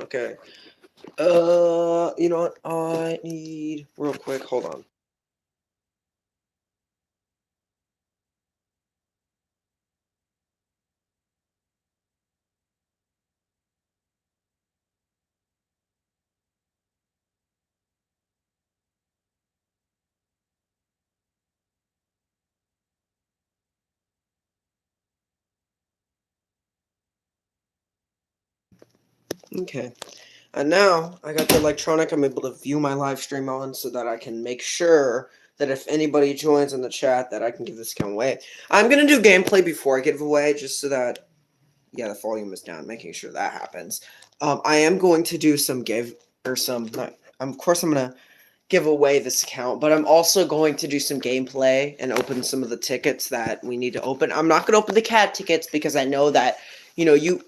Okay. You know what? I need real quick. Hold on. Okay. And now I got the electronic I'm able to view my live stream on so that I can make sure that if anybody joins in the chat that I can give this account away. I'm gonna do gameplay before I give it away just so that the volume is down, making sure that happens. I am going to do some of course I'm gonna give away this account, but I'm also going to do some gameplay and open some of the tickets that we need to open. I'm not gonna open the cat tickets because I know that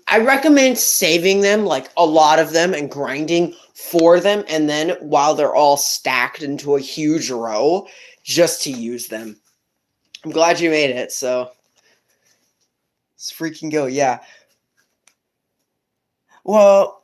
I recommend saving them, like a lot of them, and grinding for them, and then while they're all stacked into a huge row, just to use them. I'm glad you made it, so let's freaking go. Yeah. Well,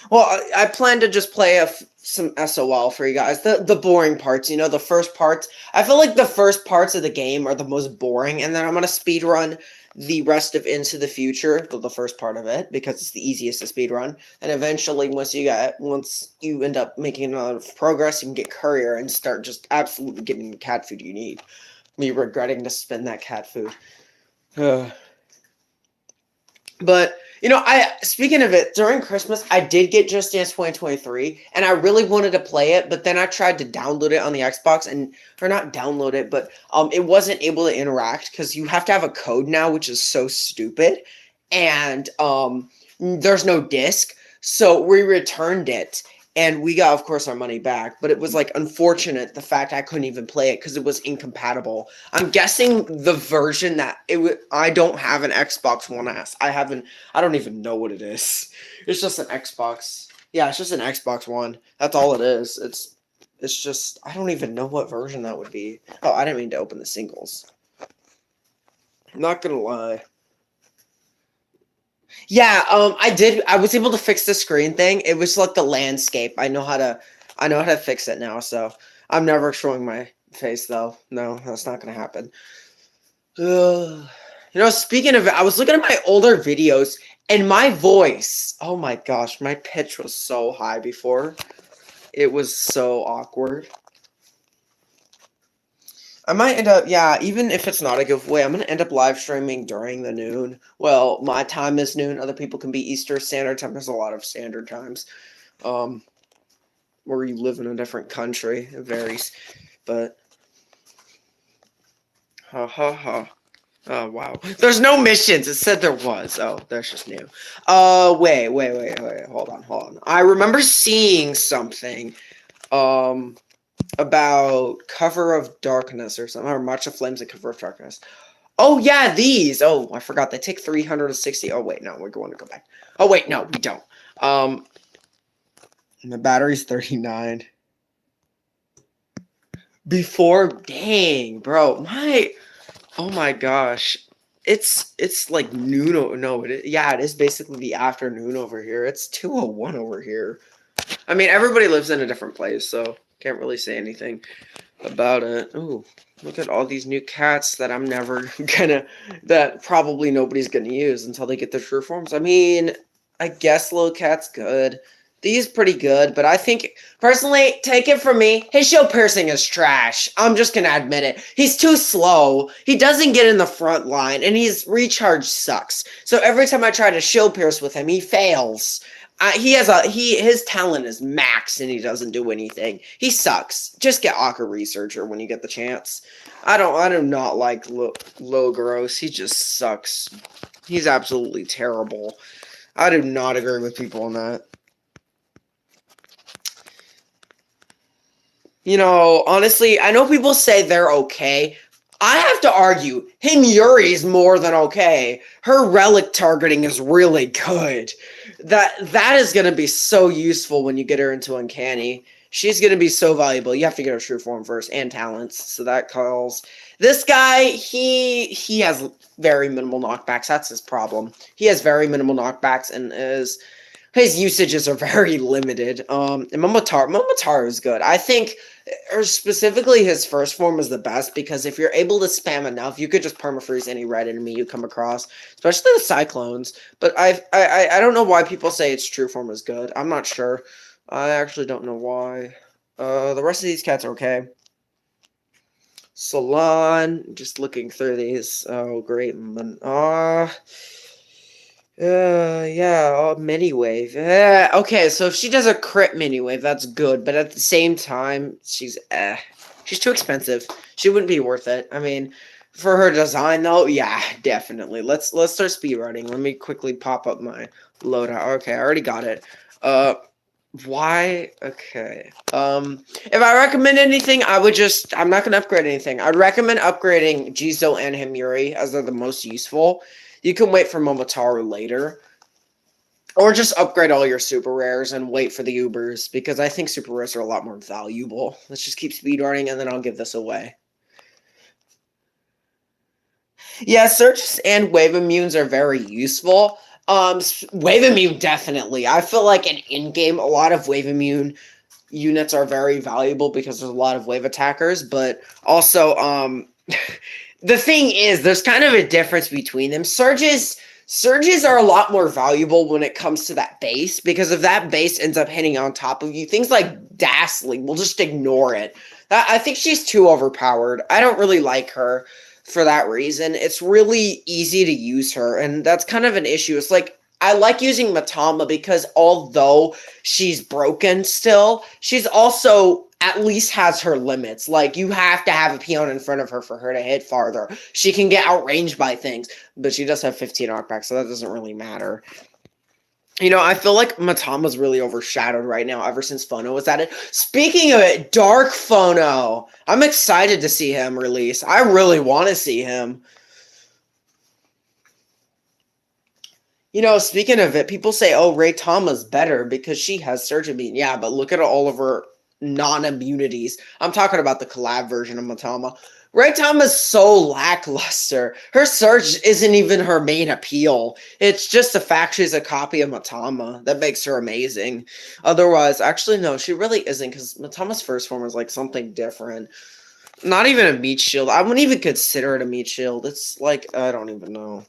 I plan to just play some SOL for you guys. The boring parts, the first parts. I feel like the first parts of the game are the most boring, and then I'm gonna speed run the rest of Into the Future, the first part of it, because it's the easiest to speed run. And eventually, once you end up making a lot of progress, you can get Courier and start just absolutely getting the cat food you need. Me regretting to spend that cat food. But speaking of it, during Christmas, I did get Just Dance 2023, and I really wanted to play it, but then I tried to download it on the Xbox, or not download it, but it wasn't able to interact because you have to have a code now, which is so stupid, and there's no disc, so we returned it. And we got, of course, our money back, but it was like unfortunate the fact I couldn't even play it because it was incompatible. I'm guessing the version that I don't have an Xbox One S. I don't even know what it is. It's just an Xbox. Yeah, it's just an Xbox One. That's all it is. It's just I don't even know what version that would be. Oh, I didn't mean to open the singles. I'm not gonna lie. Yeah, I did. I was able to fix the screen thing. It was like the landscape. I know how to fix it now. So I'm never showing my face though. No, that's not gonna happen. Speaking of it, I was looking at my older videos and my voice. Oh my gosh, my pitch was so high before. It was so awkward. I might end up, yeah, even if it's not a giveaway, I'm going to end up live streaming during the noon. Well, my time is noon. Other people can be Easter Standard Time. There's a lot of standard times. Where you live in a different country. It varies. But, ha ha ha. Oh, wow. There's no missions. It said there was. Oh, that's just new. Wait. Hold on. I remember seeing something. About Cover of Darkness or something, or March of Flames and Cover of Darkness. Oh, yeah, these. Oh, I forgot. They take 360. Oh, wait, no, we're going to go back. Oh, wait, no, we don't. The battery's 39. Dang, bro, oh my gosh. It's like noon. No, it is basically the afternoon over here. It's 2:01 over here. I mean, everybody lives in a different place, so can't really say anything about it. Ooh, look at all these new cats that I'm never that probably nobody's gonna use until they get their true forms. I mean, I guess Little Cat's good. These pretty good, but I think, personally, take it from me, his show piercing is trash. I'm just gonna admit it. He's too slow, he doesn't get in the front line, and his recharge sucks. So every time I try to show pierce with him, he fails. His talent is max and he doesn't do anything. He sucks. Just get Aqua Researcher when you get the chance. I do not like Logros. He just sucks. He's absolutely terrible. I do not agree with people on that. Honestly, I know people say they're okay. I have to argue, Himyuri's more than okay. Her relic targeting is really good. That is going to be so useful when you get her into Uncanny. She's going to be so valuable. You have to get her true form first, and talents. So that calls. This guy, he has very minimal knockbacks. That's his problem. He has very minimal knockbacks and is his usages are very limited. And Momotaro is good. I think, or specifically his first form is the best because if you're able to spam enough, you could just permafreeze any red enemy you come across, especially the Cyclones. But I don't know why people say its true form is good. I'm not sure. I actually don't know why. The rest of these cats are okay. Salon, just looking through these. Oh, great. Yeah, mini wave. Okay, so if she does a crit mini wave, that's good. But at the same time, she's too expensive. She wouldn't be worth it. I mean, for her design though, yeah, definitely. Let's start speedrunning. Let me quickly pop up my loadout. Okay, I already got it. Why? Okay. If I recommend anything, I'm not gonna upgrade anything. I'd recommend upgrading Jizo and Himuri as they're the most useful. You can wait for Momotaro later. Or just upgrade all your super rares and wait for the Ubers, because I think super rares are a lot more valuable. Let's just keep speedrunning and then I'll give this away. Yeah, searches and wave immunes are very useful. Wave immune definitely. I feel like in game, a lot of wave immune units are very valuable because there's a lot of wave attackers, but also the thing is there's kind of a difference between them. Surges are a lot more valuable when it comes to that base, because if that base ends up hitting on top of you, things like Dazzling will just ignore it. I think she's too overpowered. I don't really like her for that reason. It's really easy to use her, and that's kind of an issue. It's like, I like using Matama because although she's broken still, she's also at least has her limits. Like, you have to have a peon in front of her for her to hit farther. She can get outranged by things, but she does have 15 knockback, so that doesn't really matter. You know, I feel like Matama's really overshadowed right now ever since Phono was added. Speaking of it, Dark Phono. I'm excited to see him release. I really want to see him. You know, speaking of it, people say, oh, Reitama's better because she has Surge Immune. Yeah, but look at all of her non-immunities. I'm talking about the collab version of Matama. Reitama's so lackluster. Her Surge isn't even her main appeal. It's just the fact she's a copy of Matama that makes her amazing. Otherwise, actually, no, she really isn't, because Matama's first form is like something different. Not even a meat shield. I wouldn't even consider it a meat shield. It's like, I don't even know.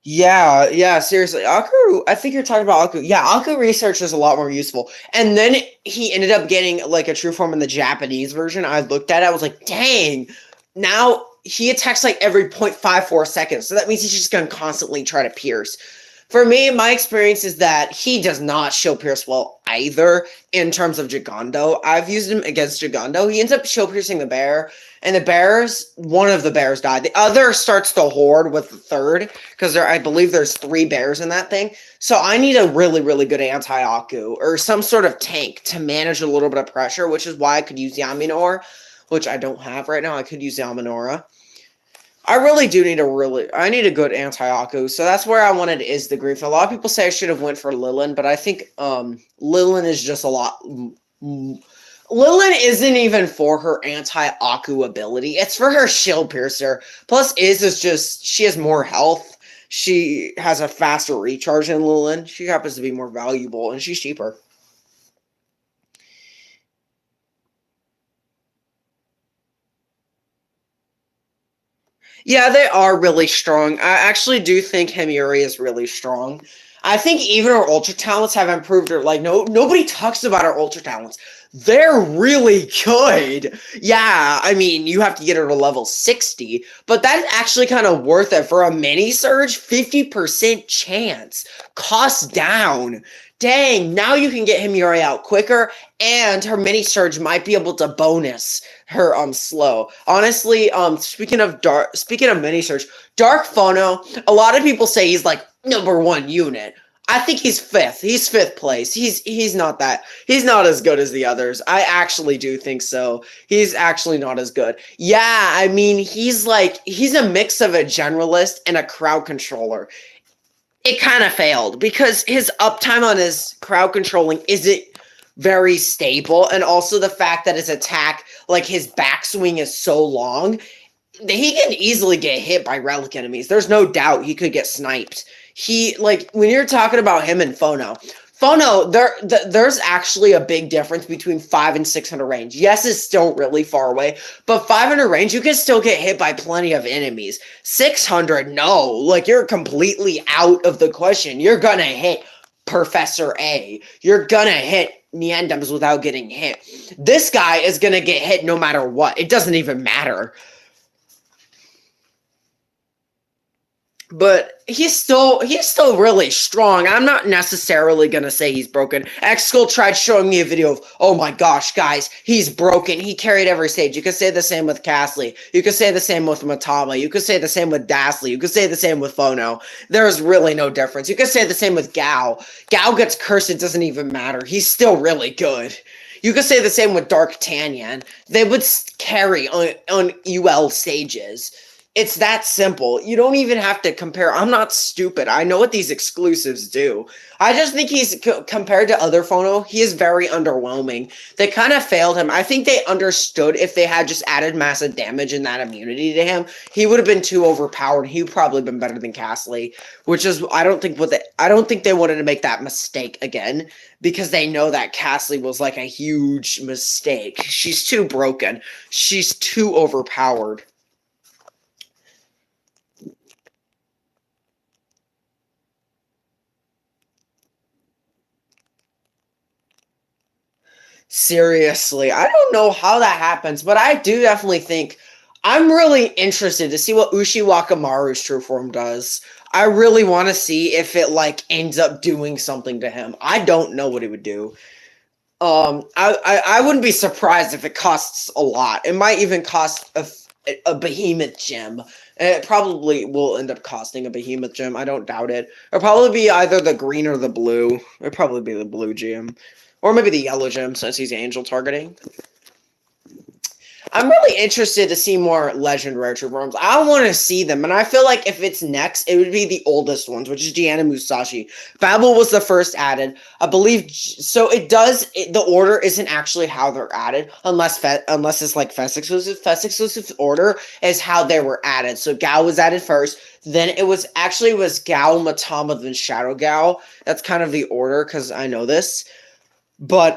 Yeah, seriously. Aku, I think you're talking about Aku. Yeah, Aku research is a lot more useful. And then he ended up getting like a true form in the Japanese version. I looked at it, I was like, dang, now he attacks like every 0.54 seconds. So that means he's just gonna constantly try to pierce. For me, my experience is that he does not show pierce well either in terms of Gigando. I've used him against Gigando. He ends up show piercing the bear, and the bears, one of the bears died. The other starts to horde with the third, because I believe there's 3 bears in that thing. So I need a really, really good anti-Aku, or some sort of tank to manage a little bit of pressure, which is why I could use Yaminor, which I don't have right now. I could use Yaminora. I really do need I need a good anti-Aku, so that's where I wanted Is the Grief. A lot of people say I should have went for Lilin, but I think Lilin is just a lot... Lilin isn't even for her anti-Aku ability. It's for her shield piercer. Plus, is just... She has more health. She has a faster recharge than Lilin. She happens to be more valuable, and she's cheaper. Yeah, they are really strong. I actually do think Himuri is really strong. I think even our ultra talents have improved her. Like, nobody talks about our ultra talents. They're really good. Yeah, I mean, you have to get her to level 60, but that's actually kind of worth it for a mini surge. 50% chance. Cost down. Dang, now you can get Himuri out quicker, and her mini surge might be able to bonus her slow. Honestly, speaking of mini surge, Dark Phono, a lot of people say he's like #1 unit. I think he's 5th. He's 5th place. He's not as good as the others. I actually do think so. He's actually not as good. Yeah, I mean, he's a mix of a generalist and a crowd controller. It kind of failed because his uptime on his crowd controlling isn't very stable, and also the fact that his attack, like his backswing, is so long. he can easily get hit by relic enemies. There's no doubt he could get sniped. He, like, when you're talking about him and Phono, there's actually a big difference between 5 and 600 range. Yes, it's still really far away, but 500 range, you can still get hit by plenty of enemies. 600, no. Like, you're completely out of the question. You're gonna hit Professor A. You're gonna hit Niendems without getting hit. This guy is gonna get hit no matter what. It doesn't even matter. But he's still really strong. I'm not necessarily gonna say he's broken. X-Skull tried showing me a video of, oh my gosh, guys, he's broken. He carried every stage. You could say the same with Castley. You could say the same with Matama. You could say the same with Dasly. You could say the same with Phono. There's really no difference. You could say the same with Gao. Gao gets cursed, it doesn't even matter. He's still really good. You could say the same with Dark Tanyan. They would carry on UL stages. It's that simple. You don't even have to compare. I'm not stupid. I know what these exclusives do. I just think he's, compared to other Phono, he is very underwhelming. They kind of failed him. I think they understood if they had just added massive damage and that immunity to him, he would have been too overpowered. He would probably been better than Castley, which is, I don't think they wanted to make that mistake again, because they know that Castley was like a huge mistake. She's too broken. She's too overpowered. Seriously, I don't know how that happens, but I do definitely think I'm really interested to see what Ushi Wakamaru's true form does. I really want to see if it like ends up doing something to him. I don't know what it would do. I wouldn't be surprised if it costs a lot. It might even cost a behemoth gem. It probably will end up costing a behemoth gem. I don't doubt it. It'll probably be either the green or the blue. It'll probably be the blue gem. Or maybe the yellow gem, since he's angel targeting. I'm really interested to see more Legend Rare True Forms. I want to see them, and I feel like if it's next, it would be the oldest ones, which is Gianna Musashi. Babel was the first added, I believe. So the order isn't actually how they're added, unless it's like Fest exclusive. Fest exclusive order is how they were added. So Gao was added first, then it was Gao, Matama, then Shadow Gao. That's kind of the order, because I know this. But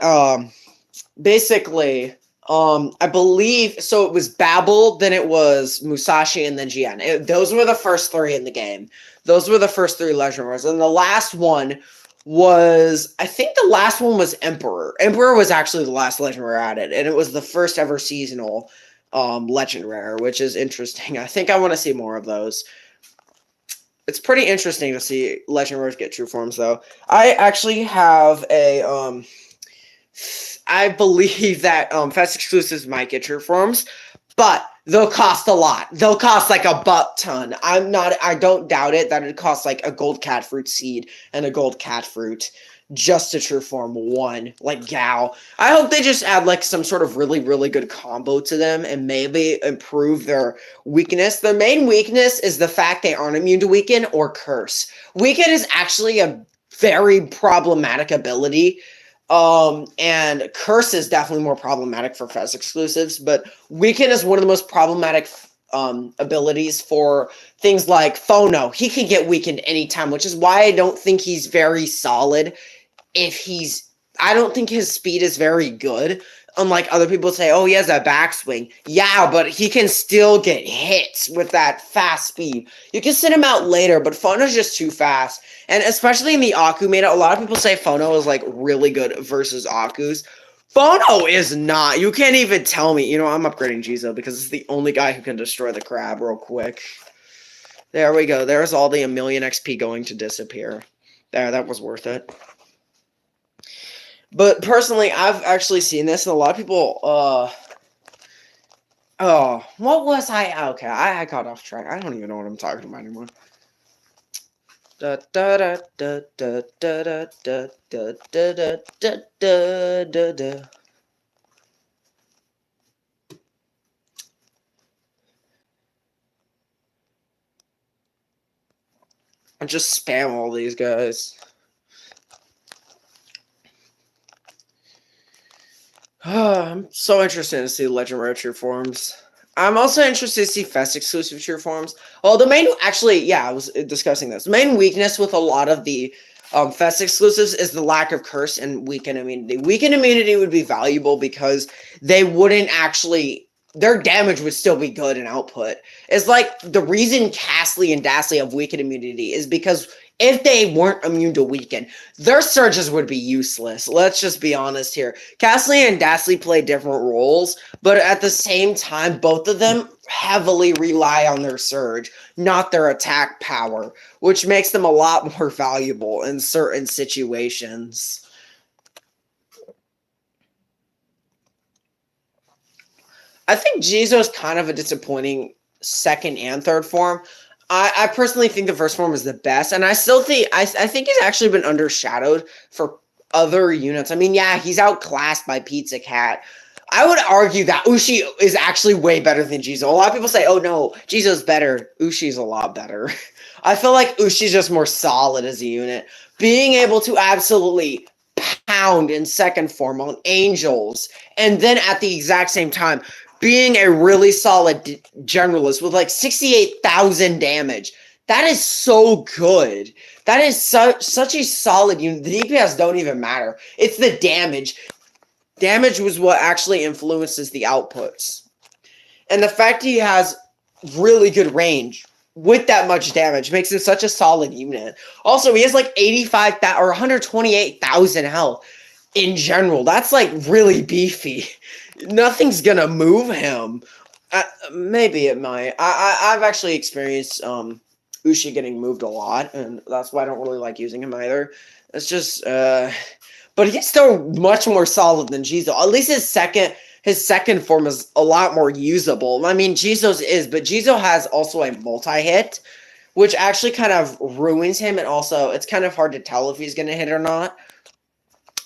basically, I believe so. It was Babel, then it was Musashi, and then Gian. Those were the first three in the game. Those were the first three Legend Rares, and the last one was, I think the last one was Emperor. Emperor was actually the last Legend Rare added, and it was the first ever seasonal Legend Rare, which is interesting. I think I want to see more of those. It's pretty interesting to see Legend Rares get true forms, though. I actually have a I believe that Fest exclusives might get true forms, but they'll cost a lot. They'll cost like a butt ton. I don't doubt it that it costs like a gold cat fruit seed and a gold cat fruit just to true form one, like Gao. I hope they just add like some sort of really, really good combo to them and maybe improve their weakness. Their main weakness is the fact they aren't immune to Weaken or Curse. Weaken is actually a very problematic ability. And Curse is definitely more problematic for Fest exclusives, but Weaken is one of the most problematic abilities for things like Phono. He can get weakened anytime, which is why I don't think he's very solid. I don't think his speed is very good. Unlike other people say, oh, he has a backswing. Yeah, but he can still get hit with that fast speed. You can send him out later, but Phono's just too fast. And especially in the Aku meta, a lot of people say Phono is like really good versus Aku's. Phono is not. You can't even tell me. You know, I'm upgrading Jizo because it's the only guy who can destroy the crab real quick. There we go. There's all the 1,000,000 XP going to disappear. There, that was worth it. But personally, I've actually seen this, and a lot of people, oh, what was I? Okay, I got off track. I don't even know what I'm talking about anymore. Da da da da da da da da da da da da da da. I just spam all these guys. I'm so interested to see Legend Rare True Forms. I'm also interested to see Fest exclusive tier forms. Well, the main actually, yeah, I was discussing this. The main weakness with a lot of the Fest exclusives is the lack of curse and weakened immunity. Weakened immunity would be valuable because they wouldn't actually their damage would still be good in output. It's like the reason Castly and Dastly have weakened immunity is because if they weren't immune to weaken, their surges would be useless. Let's just be honest here. Castly and Dastly play different roles, but at the same time, both of them heavily rely on their surge, not their attack power, which makes them a lot more valuable in certain situations. I think Jizo's kind of a disappointing second and third form. I personally think the first form is the best, and I still think I think he's actually been undershadowed for other units. I mean, yeah, he's outclassed by Pizza Cat. I would argue that Ushi is actually way better than Jizo. A lot of people say, "Oh no, Jizo's better." Ushi's a lot better. I feel like Ushi's just more solid as a unit. Being able to absolutely pound in second form on Angels, and then at the exact same time being a really solid generalist with like 68,000 damage. That is so good. That is such a solid unit. The DPS don't even matter. It's the damage. Damage was what actually influences the outputs. And the fact he has really good range with that much damage makes him such a solid unit. Also, he has like 85,000 or 128,000 health in general. That's like really beefy. Nothing's gonna move him. Maybe it might. I've actually experienced Ushi getting moved a lot, and that's why I don't really like using him either. It's just but he's still much more solid than Jizo. At least his second form is a lot more usable. I mean, Jizo's is, but Jizo has also a multi-hit, which actually kind of ruins him, and also it's kind of hard to tell if he's gonna hit or not.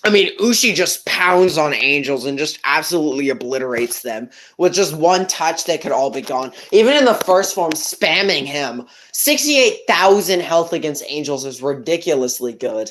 I mean, Ushi just pounds on Angels and just absolutely obliterates them. With just one touch, they could all be gone. Even in the first form, spamming him. 68,000 health against Angels is ridiculously good.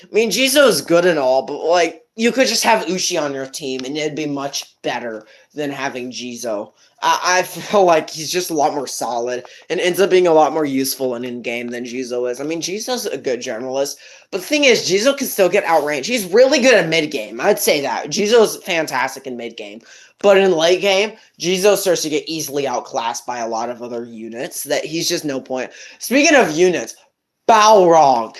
I mean, Jizo is good and all, but, like, you could just have Ushi on your team, and it'd be much better than having Jizo. I feel like he's just a lot more solid and ends up being a lot more useful and in-game than Jizo is. I mean, Jizo's a good generalist, but the thing is, Jizo can still get outranged. He's really good at mid-game. I'd say that. Jizo's fantastic in mid-game. But in late game, Jizo starts to get easily outclassed by a lot of other units that he's just no point. Speaking of units, Balrog.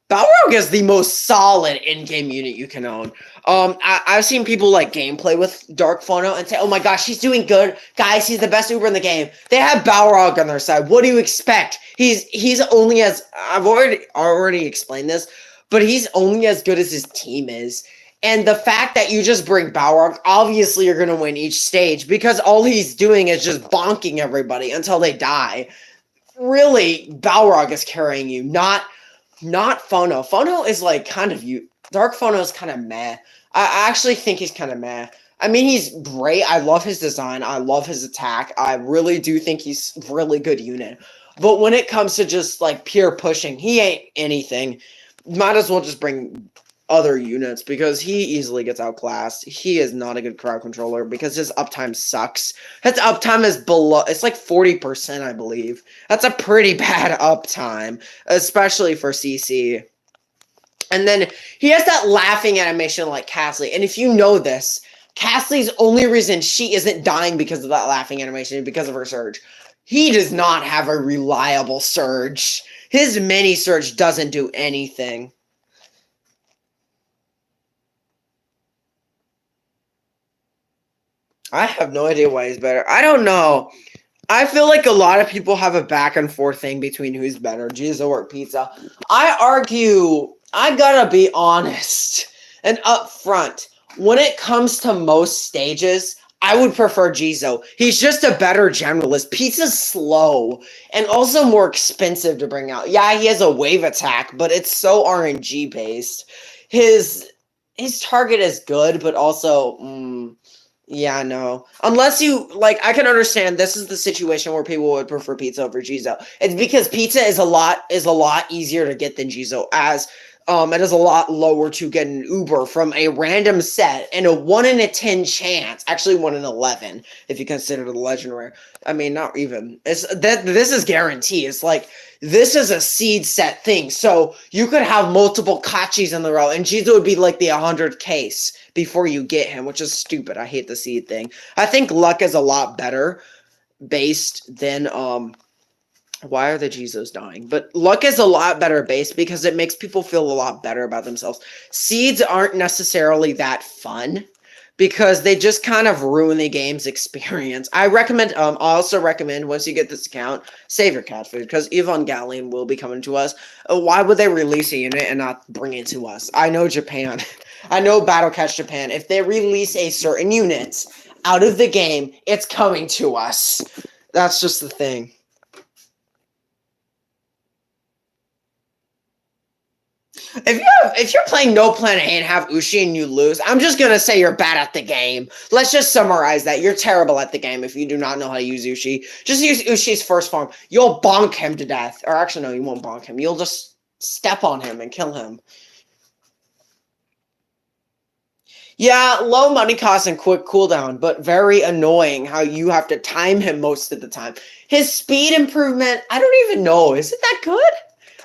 Balrog is the most solid in-game unit you can own. I've seen people like gameplay with Dark Phono and say, "Oh my gosh, he's doing good, guys. He's the best Uber in the game." They have Balrog on their side. What do you expect? He's only as I've already explained this, but he's only as good as his team is. And the fact that you just bring Balrog, obviously you're gonna win each stage because all he's doing is just bonking everybody until they die. Really, Balrog is carrying you, not Phono. Phono is like kind of you. Dark Phono is kind of meh. I actually think he's kind of meh. I mean, he's great. I love his design. I love his attack. I really do think he's a really good unit. But when it comes to just like pure pushing, he ain't anything. Might as well just bring other units because he easily gets outclassed. He is not a good crowd controller because his uptime sucks. His uptime is below, it's like 40%, I believe. That's a pretty bad uptime, especially for CC. And then he has that laughing animation like Castly. And if you know this, Castly's only reason she isn't dying because of that laughing animation is because of her surge. He does not have a reliable surge. His mini surge doesn't do anything. I have no idea why he's better. I don't know. I feel like a lot of people have a back and forth thing between who's better, Jizo or Pizza. I argue, I gotta be honest and upfront. When it comes to most stages, I would prefer Jizo. He's just a better generalist. Pizza's slow and also more expensive to bring out. Yeah, he has a wave attack, but it's so RNG based. His target is good, but also yeah, no. Unless you like, I can understand this is the situation where people would prefer Pizza over Jizo. It's because Pizza is a lot easier to get than Jizo, as It is a lot lower to get an Uber from a random set and a 1 in a 10 chance. Actually, 1 in 11 if you consider the legendary. I mean, not even. It's that this is guaranteed. It's like this is a seed set thing, so you could have multiple Kachis in the row, and Jizo would be like the 100 case before you get him, which is stupid. I hate the seed thing. I think luck is a lot better based than why are the Jizos dying? But luck is a lot better based because it makes people feel a lot better about themselves. Seeds aren't necessarily that fun because they just kind of ruin the game's experience. I recommend, I also recommend once you get this account, save your cat food because Evangelion will be coming to us. Why would they release a unit and not bring it to us? I know Japan. I know Battle Catch Japan. If they release a certain unit out of the game, it's coming to us. That's just the thing. If you're playing No Planet A and have Ushi and you lose, I'm just gonna say you're bad at the game. Let's just summarize that. You're terrible at the game if you do not know how to use Ushi. Just use Ushi's first form. You'll bonk him to death. Or actually, no, you won't bonk him. You'll just step on him and kill him. Yeah, low money cost and quick cooldown, but very annoying how you have to time him most of the time. His speed improvement, I don't even know. Is it that good?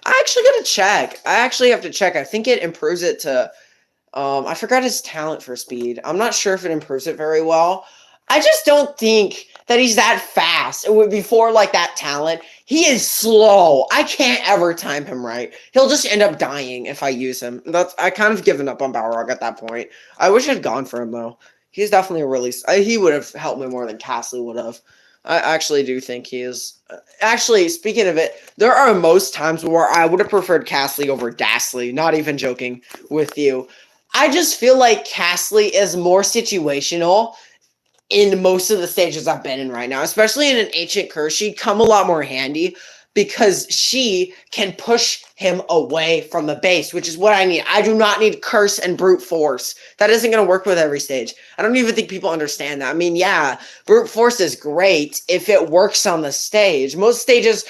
I actually gotta check. I actually have to check. I think it improves it to I forgot his talent for speed. I'm not sure if it improves it very well. I just don't think that he's that fast. It would before like that talent. He is slow. I can't ever time him right. He'll just end up dying if I use him. I kind of given up on Balrog at that point. I wish I'd gone for him though. He's definitely a really. He would have helped me more than Castley would have. I actually do think he is. Actually, speaking of it, there are most times where I would have preferred Castley over Dastly. Not even joking with you. I just feel like Castley is more situational in most of the stages I've been in right now, especially in an Ancient Curse. She'd come a lot more handy because she can push him away from the base, which is what I need. I do not need Curse and Brute Force. That isn't going to work with every stage. I don't even think people understand that. I mean, yeah, Brute Force is great if it works on the stage. Most stages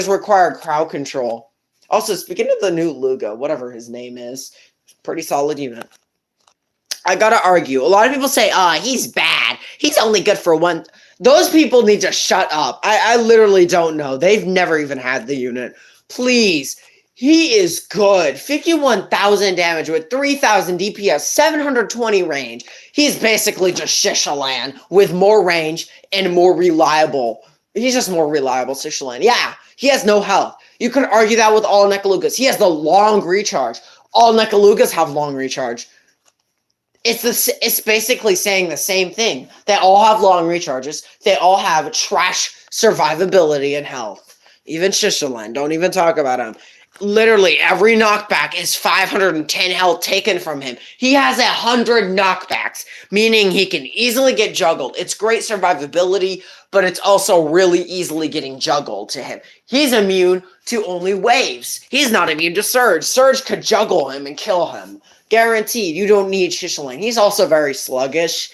require crowd control. Also, speaking of the new Luga, whatever his name is, pretty solid unit. I gotta argue. A lot of people say, he's bad. He's only good for one. Those people need to shut up. I literally don't know. They've never even had the unit. Please. He is good. 51,000 damage with 3,000 DPS, 720 range. He's basically just Shishalan with more range and more reliable. He's just more reliable, Shishalan. Yeah, he has no health. You could argue that with all Nekalugas. He has the long recharge. All Nekalugas have long recharge. It's basically saying the same thing. They all have long recharges. They all have trash survivability and health. Even Shishalan, don't even talk about him. Literally every knockback is 510 health taken from him. He has 100 knockbacks, meaning he can easily get juggled. It's great survivability, but it's also really easily getting juggled to him. He's immune to only waves. He's not immune to Surge. Surge could juggle him and kill him. Guaranteed, you don't need Shishalan. He's also very sluggish,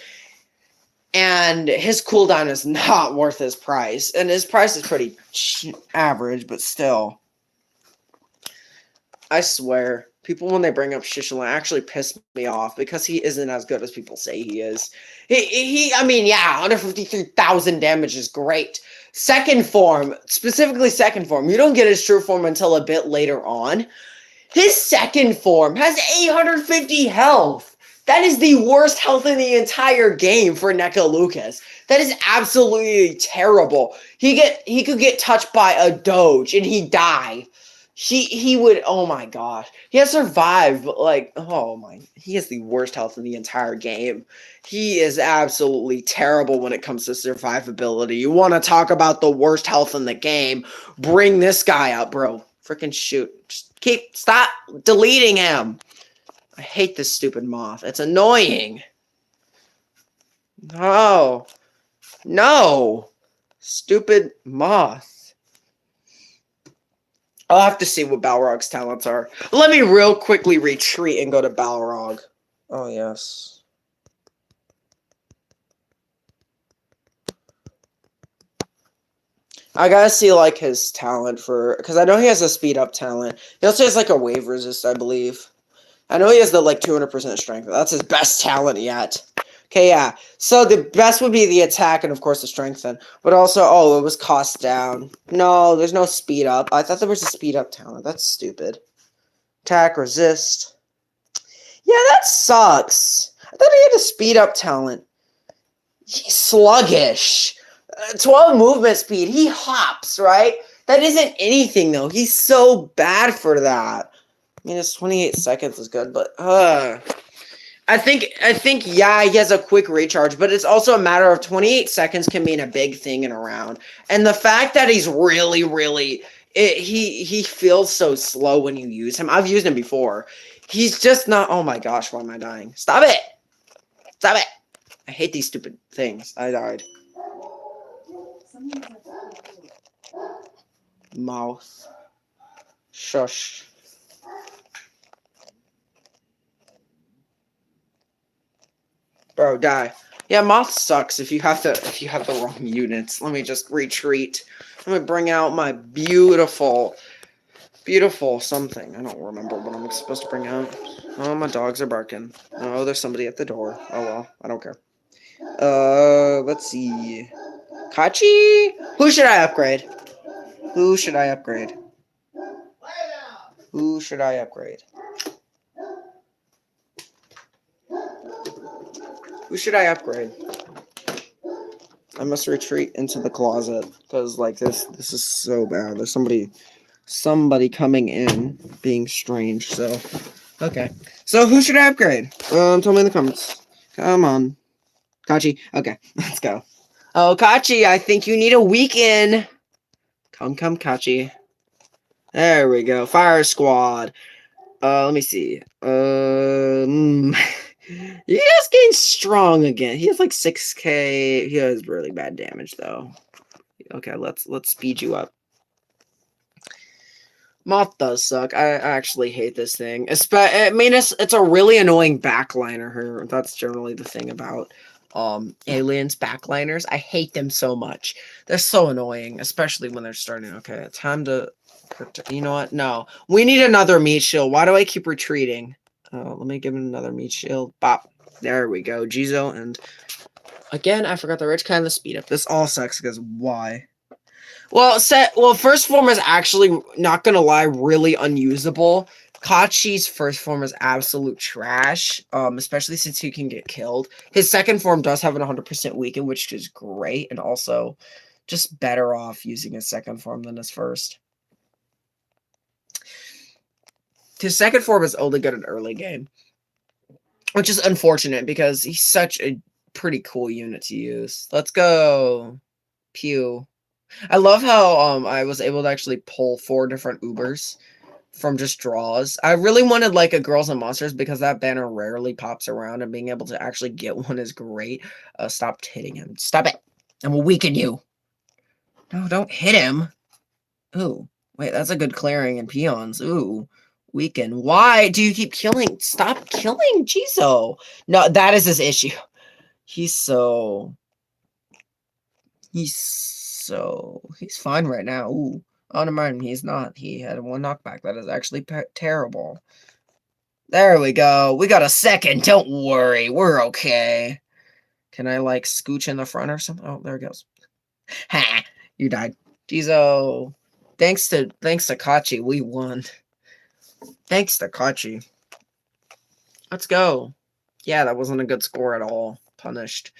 and his cooldown is not worth his price. And his price is pretty average, but still. I swear, people when they bring up Shishalan actually piss me off because he isn't as good as people say he is. I mean, yeah, 153,000 damage is great. Second form, specifically second form, you don't get his true form until a bit later on. His second form has 850 health. That is the worst health in the entire game for NECA Lucas. That is absolutely terrible. He could get touched by a Doge and he'd die. He would, oh my gosh. He has survived, but like, oh my, he has the worst health in the entire game. He is absolutely terrible when it comes to survivability. You want to talk about the worst health in the game? Bring this guy up, bro. Freaking shoot. Just stop deleting him. I hate this stupid moth. It's annoying. No. No. Stupid moth. I'll have to see what Balrog's talents are. Let me real quickly retreat and go to Balrog. Oh, yes. I gotta see like his talent for because I know he has a speed up talent. He also has like a wave resist, I believe. I know he has the like 200% strength. That's his best talent yet. Okay, yeah. So the best would be the attack and of course the strength then. But also, oh, it was cost down. No, there's no speed up. I thought there was a speed up talent. That's stupid. Attack, resist. Yeah, that sucks. I thought he had a speed up talent. He's sluggish. 12 movement speed. He hops, right? That isn't anything though. He's so bad for that. I mean, it's 28 seconds is good, but I think yeah, he has a quick recharge, but it's also a matter of 28 seconds can mean a big thing in a round. And the fact that he's really he feels so slow when you use him. I've used him before. He's just not. Oh my gosh, why am I dying? Stop it! Stop it! I hate these stupid things. I died. Mouth. Shush. Bro, die. Yeah, moth sucks if you have the wrong units. Let me just retreat. Let me bring out my beautiful something. I don't remember what I'm supposed to bring out. Oh, my dogs are barking. Oh, there's somebody at the door. Oh well, I don't care. Let's see. Kachi? Who should I upgrade? Who should I upgrade? Who should I upgrade? Who should I upgrade? I must retreat into the closet because like this is so bad. There's somebody coming in being strange. So okay. So who should I upgrade? Tell me in the comments. Come on, Kachi. Okay, let's go. Oh, Kachi, I think you need a weekend. Come, Kachi. There we go. Fire squad. Let me see. He just getting strong again. He has like 6k. He has really bad damage though. Okay, let's speed you up. Moth does suck. I actually hate this thing. I mean, it's a really annoying backliner here. That's generally the thing about aliens backliners. I hate them so much. They're so annoying, especially when they're starting. Okay, time to. You know what? No, we need another meat shield. Why do I keep retreating? Let me give him another meat shield. Bop. There we go. Jizo and again, I forgot the rich kind of speed up. This all sucks because why? Well, first form is actually, not gonna lie, really unusable. Kachi's first form is absolute trash, especially since he can get killed. His second form does have an 100% weaken, which is great, and also just better off using his second form than his first. His second form is only good in early game, which is unfortunate because he's such a pretty cool unit to use. Let's go. Pew. I love how I was able to actually pull 4 different Ubers from just draws. I really wanted like a Girls and Monsters because that banner rarely pops around and being able to actually get one is great. Stop hitting him. Stop it. I will weaken you. No, don't hit him. Ooh. Wait, that's a good clearing in peons. Ooh. Weaken. Why do you keep killing? Stop killing Jizo. No, that is his issue. He's fine right now. Ooh. Oh, never mind. He's not. He had 1 knockback. That is actually terrible. There we go. We got a second. Don't worry. We're okay. Can I, like, scooch in the front or something? Oh, there it goes. Ha! You died. Jizo. Thanks to Kachi, we won. Thanks to Kachi. Let's go. Yeah, that wasn't a good score at all. Punished.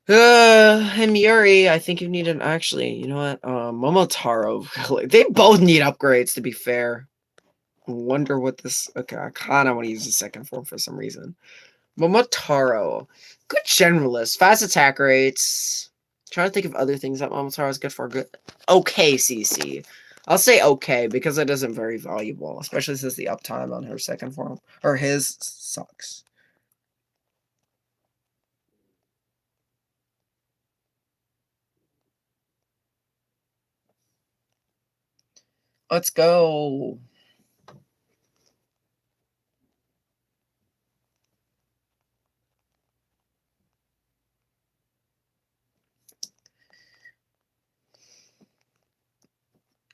And Yuri, I think you need an actually, you know what? Momotaro. They both need upgrades to be fair. Wonder what this okay, I kinda want to use the second form for some reason. Momotaro. Good generalist. Fast attack rates. Trying to think of other things that Momotaro is good for. Good okay, CC. I'll say okay because it isn't very valuable, especially since the uptime on her second form or his sucks. Let's go.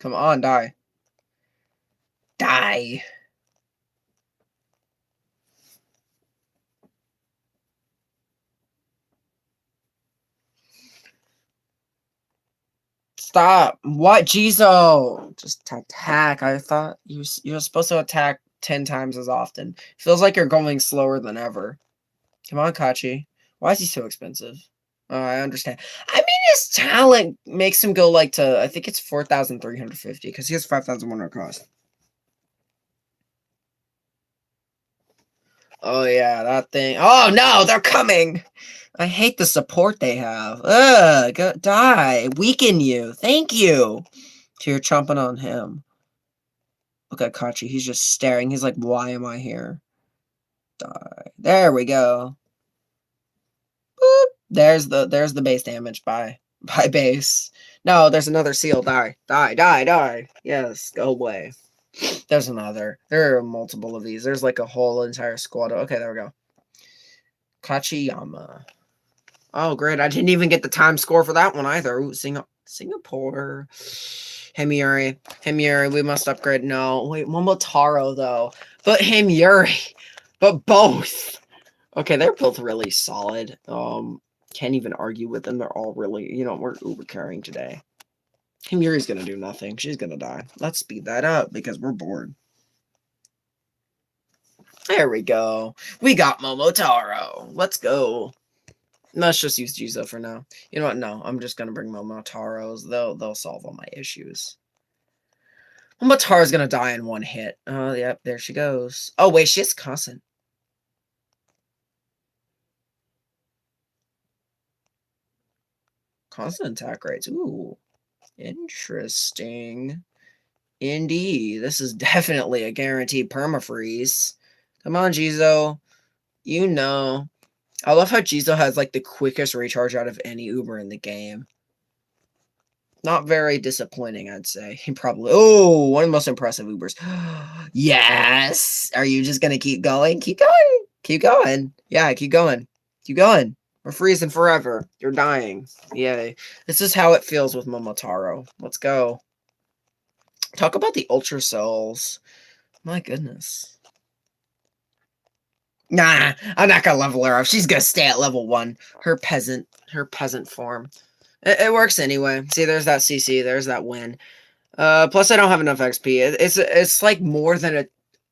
Come on, die. Die. Stop. What, Jizo? Just attack. I thought you were supposed to attack 10 times as often. Feels like you're going slower than ever. Come on, Kachi. Why is he so expensive? Oh, I understand. I mean, his talent makes him go like to, I think it's 4,350 because he has 5,100 cost. Oh, yeah, that thing. Oh, no, they're coming. I hate the support they have. Ugh, go, die. Weaken you. Thank you. So you're chomping on him. Look at Kachi. He's just staring. He's like, why am I here? Die. There we go. Boop. There's the base damage by base. No, there's another seal. Die. Die. Die. Die. Yes. Go away. There's another. There are multiple of these. There's like a whole entire squad. Okay, there we go. Kachiyama. Oh, great. I didn't even get the time score for that one either. Ooh, Singapore. Himyuri. Himyuri, we must upgrade. No, wait, Momotaro, though. But Himyuri. But both. Okay, they're both really solid. Can't even argue with them. They're all really, we're uber carrying today. Himyuri's gonna do nothing. She's gonna die. Let's speed that up because we're bored. There we go. We got Momotaro. Let's go. Let's just use Jizo for now. You know what? No, I'm just gonna bring Momotaros. They'll solve all my issues. Momotaro's gonna die in one hit. Oh, yep, there she goes. Oh wait, she has constant. Constant attack rates. Ooh, interesting. Indeed, this is definitely a guaranteed permafreeze. Come on, Jizo. You know. I love how Jizo has like the quickest recharge out of any Uber in the game. Not very disappointing, I'd say. He probably... Oh, one of the most impressive Ubers. Yes! Are you just going to keep going? Keep going. Keep going. Yeah, keep going. Keep going. We're freezing forever. You're dying. Yay. This is how it feels with Momotaro. Let's go. Talk about the Ultra Souls. My goodness. Nah, I'm not going to level her up. She's going to stay at level 1. Her peasant form. It works anyway. See, there's that CC. There's that win. Plus, I don't have enough XP. It's like more than a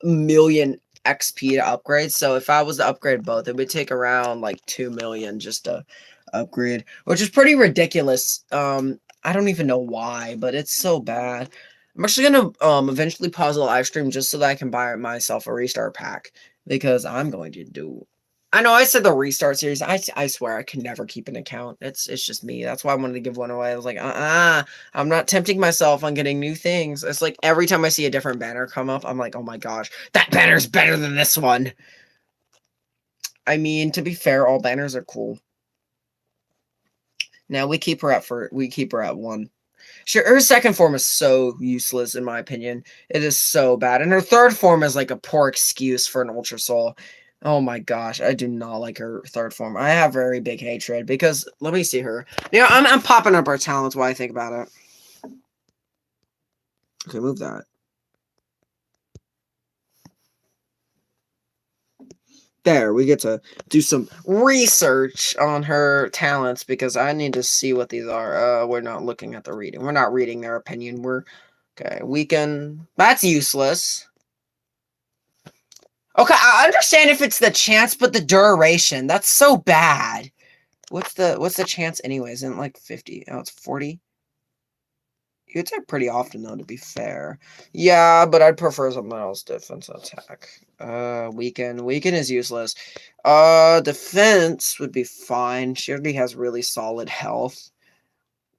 million XP to upgrade. So if I was to upgrade both, it would take around like 2 million just to upgrade, which is pretty ridiculous. I don't even know why, but it's so bad. I'm actually gonna eventually pause the live stream just so that I can buy myself a restart pack because I'm going to do. I know I said the restart series. I swear I can never keep an account. It's just me. That's why I wanted to give one away. I was like, I'm not tempting myself on getting new things. It's like every time I see a different banner come up, I'm like, oh my gosh, that banner's better than this one. I mean, to be fair, all banners are cool. Now we keep her at 1. Her second form is so useless in my opinion. It is so bad. And her third form is like a poor excuse for an Ultra Soul. Oh my gosh, I do not like her third form. I have very big hatred because let me see her. Yeah, I'm popping up her talents while I think about it. Okay, move that. There, we get to do some research on her talents because I need to see what these are. We're not looking at the reading. We're not reading their opinion. Okay, weaken. That's useless. Okay, I understand if it's the chance, but the duration, that's so bad. What's the chance anyways? Isn't it like 50? Oh, it's 40? You attack pretty often though, to be fair. Yeah, but I'd prefer something else. Defense attack. Weaken. Weaken is useless. Defense would be fine. She already has really solid health.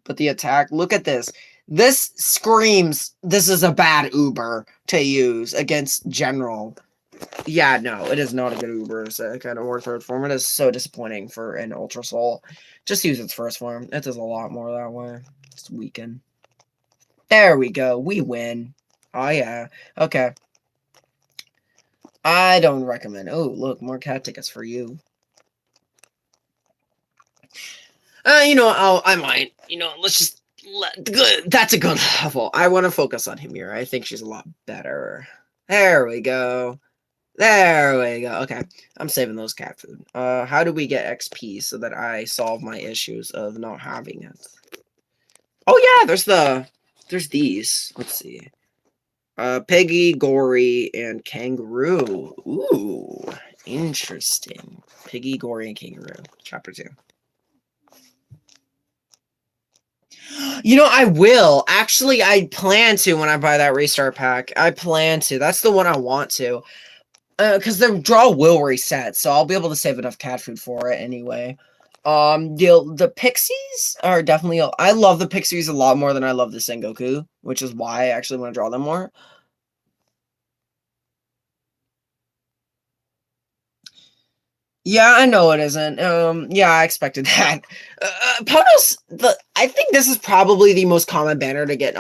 But the attack, look at this. This screams this is a bad Uber to use against General. Yeah, no, it is not a good Uber second or third form. It is so disappointing for an Ultra Soul. Just use its first form. It does a lot more that way. Just weaken. There we go. We win. Oh, yeah. Okay. I don't recommend. Oh, look, more cat tickets for you. I might. Let's just Good. That's a good level. I want to focus on Himura. I think she's a lot better. There we go. There we go. Okay, I'm saving those cat food. How do we get XP so that I solve my issues of not having it? Oh yeah, there's these. Let's see. Piggy, Gory, and Kangaroo. Ooh, interesting. Piggy, Gory, and Kangaroo. Chapter 2. You know, I will. Actually, I plan to when I buy that restart pack. I plan to. That's the one I want to. Because the draw will reset, so I'll be able to save enough cat food for it anyway. The Pixies are definitely... I love the Pixies a lot more than I love the Sengoku, which is why I actually want to draw them more. Yeah, I know it isn't. Yeah, I expected that. Potos, I think this is probably the most common banner to get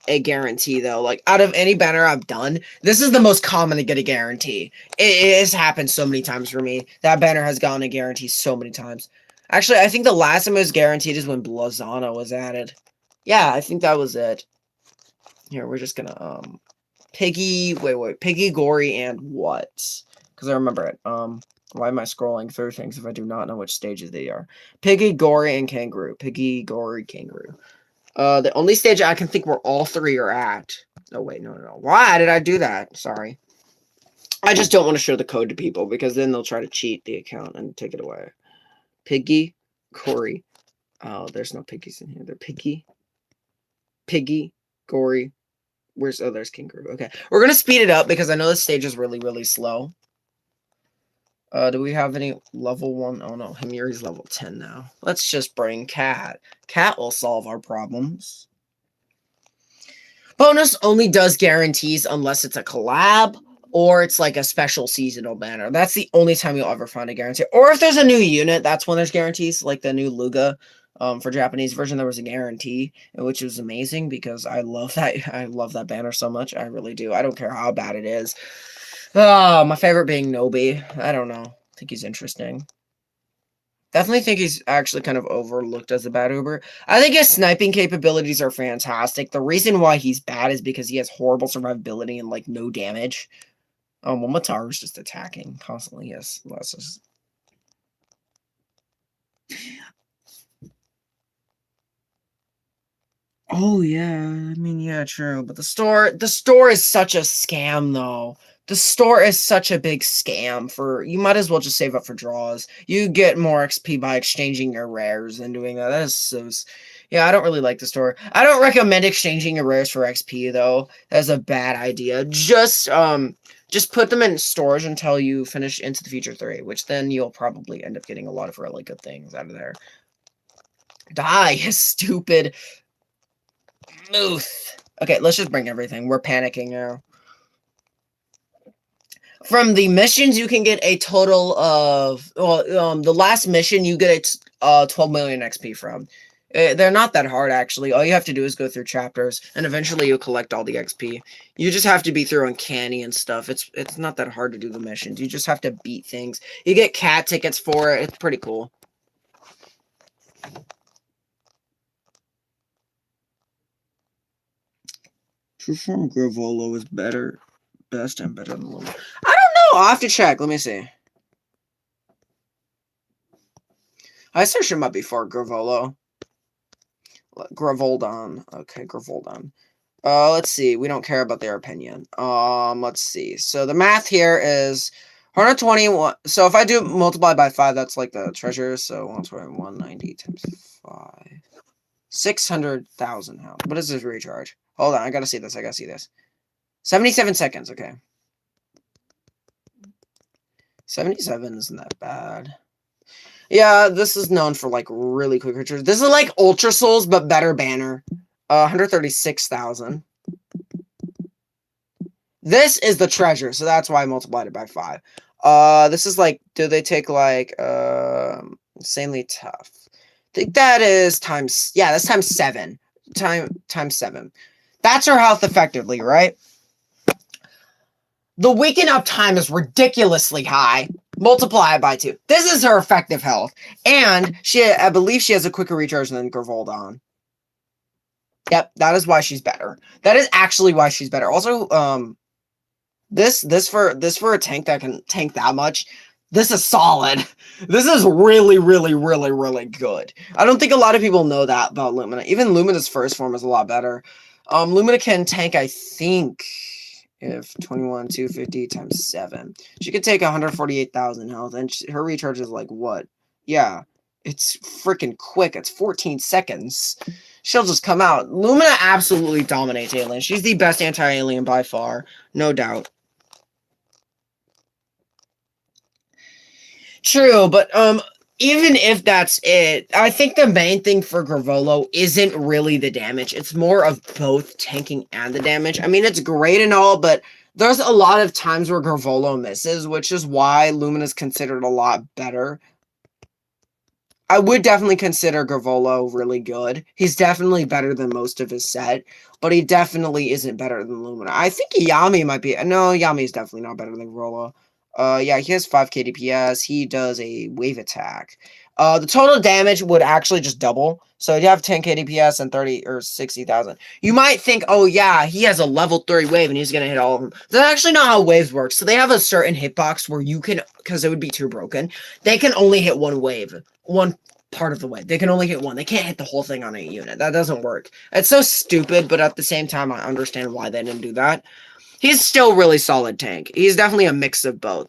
a guarantee though. Like out of any banner I've done, this is the most common to get a guarantee. It has happened so many times for me. That banner has gotten a guarantee so many times. Actually, I think the last time it was guaranteed is when Blazana was added. Yeah, I think that was it. Here, we're just gonna Piggy, wait, Piggy, Gory, and what? Because I remember it. Why am I scrolling through things if I do not know which stages they are? Piggy, Gory, and Kangaroo. Piggy, Gory, Kangaroo. The only stage I can think where all three are at. Oh, wait, no. Why did I do that? Sorry. I just don't want to show the code to people because then they'll try to cheat the account and take it away. Piggy, Gory. Oh, there's no piggies in here. They're Piggy, Gory. There's Kangaroo. Okay. We're going to speed it up because I know this stage is really, really slow. Do we have any level 1? Oh no, Himuri's level 10 now. Let's just bring Cat. Cat will solve our problems. Bonus only does guarantees unless it's a collab or it's like a special seasonal banner. That's the only time you'll ever find a guarantee. Or if there's a new unit, that's when there's guarantees, like the new Luga. For Japanese version, there was a guarantee, which was amazing because I love that. I love that banner so much. I really do. I don't care how bad it is. Oh, my favorite being Nobi. I don't know. I think he's interesting. Definitely think he's actually kind of overlooked as a bad Uber. I think his sniping capabilities are fantastic. The reason why he's bad is because he has horrible survivability and, like, no damage. Momotaro's just attacking constantly. Yes, less. Oh, yeah. I mean, yeah, true. But the store is such a scam, though. The store is such a big scam for... You might as well just save up for draws. You get more XP by exchanging your rares than doing that. That is so... Yeah, I don't really like the store. I don't recommend exchanging your rares for XP, though. That's a bad idea. Just put them in storage until you finish Into the Future 3, which then you'll probably end up getting a lot of really good things out of there. Die, you stupid... Muth. Okay, let's just bring everything. We're panicking now. From the missions, you can get a total of... Well, the last mission, you get 12 million XP from. They're not that hard, actually. All you have to do is go through chapters, and eventually you'll collect all the XP. You just have to be through Uncanny and stuff. It's not that hard to do the missions. You just have to beat things. You get cat tickets for it. It's pretty cool. True Gravolo is best and better than Luma. I don't know. I'll have to check. Let me see. I searched him up before Gravolo. Gravoldon. Okay, Gravoldon. Let's see. We don't care about their opinion. Let's see. So the math here is 121. So if I do multiply by 5, that's like the treasure. So 190 times 5. 600,000. What is this recharge? Hold on, I gotta see this. 77 seconds, okay. 77 isn't that bad. Yeah, this is known for, like, really quick recharge. This is like Ultra Souls, but better banner. 136,000. This is the treasure, so that's why I multiplied it by 5. This is like, do they take, like, insanely tough? I think that is times, yeah, that's times 7. Times 7. That's her health effectively, right? The weaken up time is ridiculously high. Multiply it by 2. This is her effective health. And I believe she has a quicker recharge than Gravaldon. Yep, that is why she's better. That is actually why she's better. Also, this for a tank that can tank that much, this is solid. This is really, really, really, really good. I don't think a lot of people know that about Lumina. Even Lumina's first form is a lot better. Lumina can tank, I think, if 21, 250 times 7. She could take 148,000 health, and her recharge is like what? Yeah, it's freaking quick. It's 14 seconds. She'll just come out. Lumina absolutely dominates Alien. She's the best anti-alien by far, no doubt. True, but even if that's it, I think the main thing for Gravolo isn't really the damage. It's more of both tanking and the damage. I mean, it's great and all, but there's a lot of times where Gravolo misses, which is why Lumina's considered a lot better. I would definitely consider Gravolo really good. He's definitely better than most of his set, but he definitely isn't better than Lumina. I think Yami might be. No, Yami is definitely not better than Gravolo. Yeah, he has 5k DPS. He does a wave attack. The total damage would actually just double. So you'd have 10k DPS and 30 or 60,000. You might think, oh yeah, he has a level 3 wave and he's gonna hit all of them. That's actually not how waves work. So they have a certain hitbox where you can, because it would be too broken, they can only hit one wave. One part of the wave. They can only hit one. They can't hit the whole thing on a unit. That doesn't work. It's so stupid, but at the same time, I understand why they didn't do that. He's still really solid tank. He's definitely a mix of both.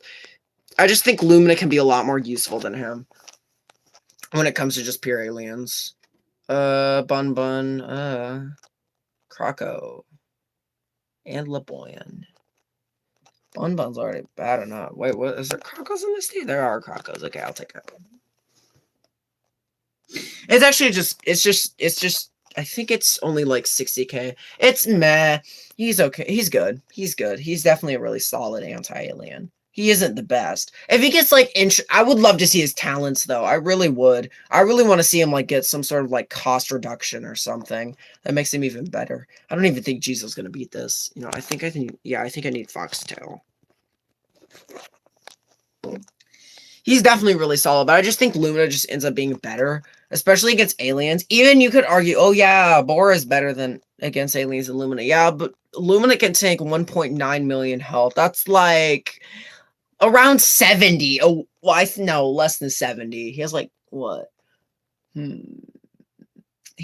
I just think Lumina can be a lot more useful than him when it comes to just pure aliens. Bun, Croco, and LeBoyan. Bun's already bad enough. Wait, what is there? Crocos in this team? There are Crocos. Okay, I'll take it. It's actually just. I think it's only like 60k. It's meh. He's okay. He's good. He's good. He's definitely a really solid anti-alien. He isn't the best. If he gets like I would love to see his talents though. I really would. I really want to see him like get some sort of like cost reduction or something that makes him even better. I don't even think Jizo's gonna beat this. You know, I think yeah, I think I need Foxtail. He's definitely really solid, but I just think Lumina just ends up being better, especially against aliens. Even you could argue, oh yeah, Bora is better than against aliens than Lumina. Yeah, but Lumina can take 1.9 million health. That's like around 70. Oh, well, no, less than 70. He has like what? He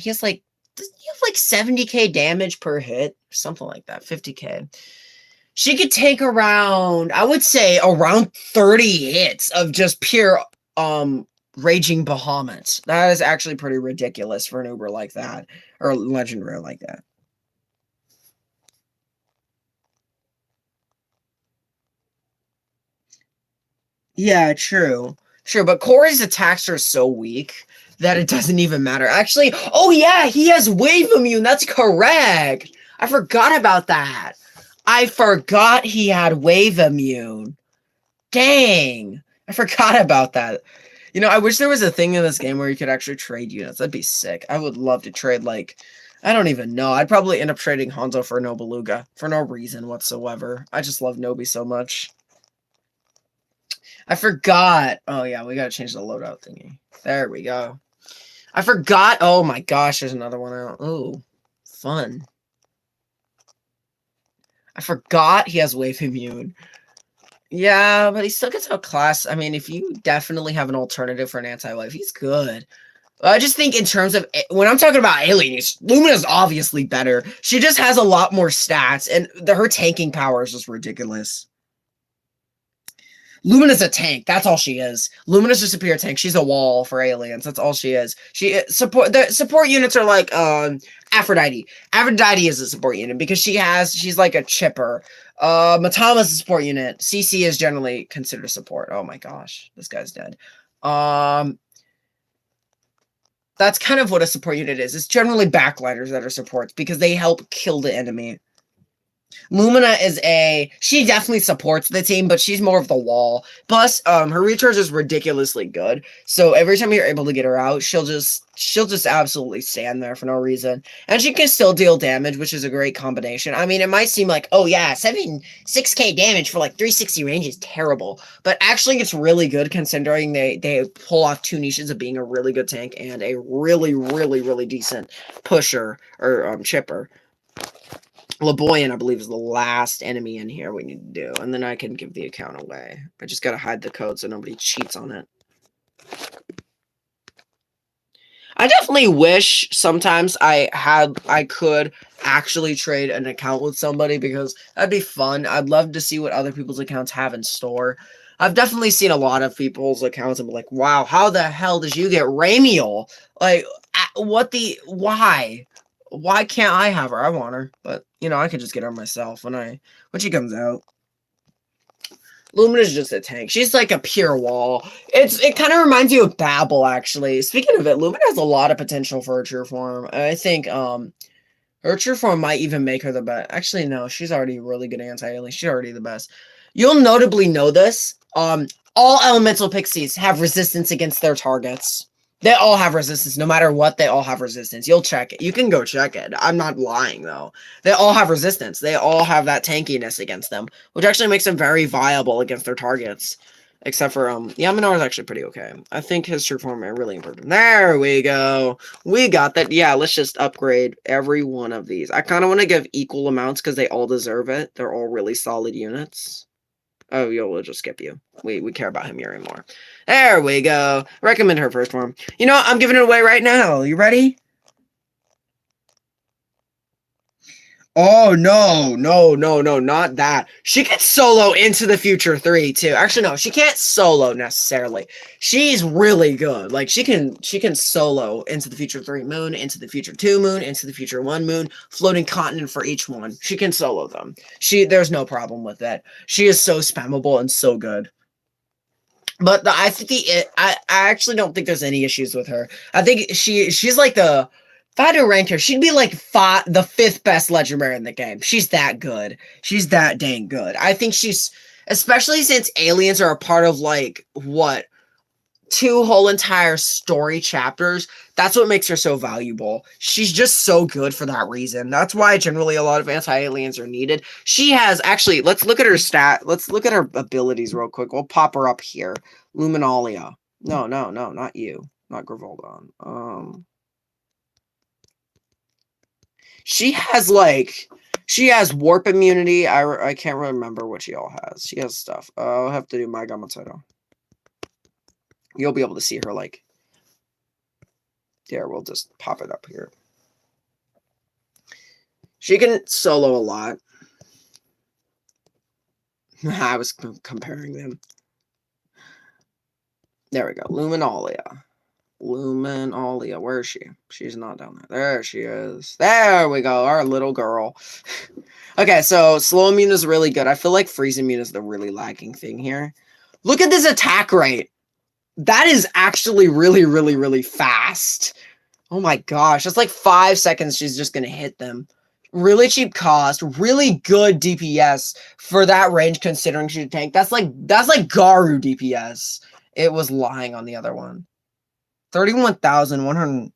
has like, does he have like 70k damage per hit? Something like that, 50k. She could take around, I would say, around 30 hits of just pure raging Bahamut. That is actually pretty ridiculous for an Uber like that, or legendary like that. Yeah, true. True, but Corey's attacks are so weak that it doesn't even matter. Actually, oh yeah, he has wave immune. That's correct. I forgot about that. I forgot he had wave immune. Dang. I forgot about that. You know, I wish there was a thing in this game where you could actually trade units. That'd be sick. I would love to trade, like, I don't even know. I'd probably end up trading Hanzo for Nobeluga for no reason whatsoever. I just love Nobi so much. I forgot. Oh, yeah, we gotta change the loadout thingy. There we go. I forgot. Oh, my gosh, there's another one out. Oh, fun. I forgot he has wave immune. Yeah, but he still gets outclassed. I mean, if you definitely have an alternative for an anti-wave, he's good. I just think in terms of, when I'm talking about aliens, Lumina's obviously better. She just has a lot more stats, and her tanking power is just ridiculous. Lumina's a tank. That's all she is. Lumina's just a pure tank. She's a wall for aliens. That's all she is. The support units are like Aphrodite. Aphrodite is a support unit because she's like a chipper. Matama's a support unit. CC is generally considered support. Oh my gosh, this guy's dead. That's kind of what a support unit is. It's generally backliners that are supports because they help kill the enemy. Lumina is she definitely supports the team, but she's more of the wall. Plus, her recharge is ridiculously good. So every time you're able to get her out, she'll just absolutely stand there for no reason. And she can still deal damage, which is a great combination. I mean, it might seem like, oh yeah, 6k damage for like 360 range is terrible. But actually it's really good considering they pull off two niches of being a really good tank and a really, really, really decent pusher or chipper. LeBoyan, I believe, is the last enemy in here we need to do. And then I can give the account away. I just gotta hide the code so nobody cheats on it. I definitely wish sometimes I could actually trade an account with somebody because that'd be fun. I'd love to see what other people's accounts have in store. I've definitely seen a lot of people's accounts and be like, wow, how the hell did you get Ramiel? Like, why? Why can't I have her? I want her, but you know, I could just get her myself when she comes out. Lumina's just a tank. She's like a pure wall. It kind of reminds you of Babel, actually. Speaking of it, Lumina has a lot of potential for her true form. I think her true form might even make her the best. Actually, no, she's already really good anti-alien. She's already the best. You'll notably know this. All elemental pixies have resistance against their targets. They all have resistance. No matter what, they all have resistance. You'll check it. You can go check it. I'm not lying, though. They all have resistance. They all have that tankiness against them, which actually makes them very viable against their targets. Except for, Yaminar is actually pretty okay. I think his true form really improved him. There we go. We got that. Yeah, let's just upgrade every one of these. I kind of want to give equal amounts because they all deserve it. They're all really solid units. Oh, we'll just skip you. We care about him Yuri more. There we go. Recommend her first form. You know what? I'm giving it away right now. You ready? Oh, no, not that. She can solo Into the Future 3, too. Actually, no, she can't solo, necessarily. She's really good. Like, she can solo Into the Future 3 Moon, Into the Future 2 Moon, Into the Future 1 Moon, Floating Continent for each one. She can solo them. There's no problem with that. She is so spammable and so good. But I actually don't think there's any issues with her. I think she's like the... If I had to rank her, she'd be like the fifth best legendary in the game. She's that good. She's that dang good. I think she's, especially since aliens are a part of like, what, 2 whole entire story chapters, that's what makes her so valuable. She's just so good for that reason. That's why generally a lot of anti-aliens are needed. She has, actually, let's look at her let's look at her abilities real quick. We'll pop her up here. Luminalia. No, not you. Not Grivoldon. She has warp immunity. I can't remember what she all has. She has stuff. I'll have to do my Gamatsudo. You'll be able to see her like. There, we'll just pop it up here. She can solo a lot. I was comparing them. There we go. Luminalia. Luminalia. Where is she? She's not down there. There she is. There we go. Our little girl. Okay, so slow immune is really good. I feel like freeze immune is the really lacking thing here. Look at this attack rate. That is actually really, really, really fast. Oh my gosh. That's like 5 seconds she's just going to hit them. Really cheap cost. Really good DPS for that range considering she's a tank. That's like Garu DPS. It was lying on the other one. 31,100.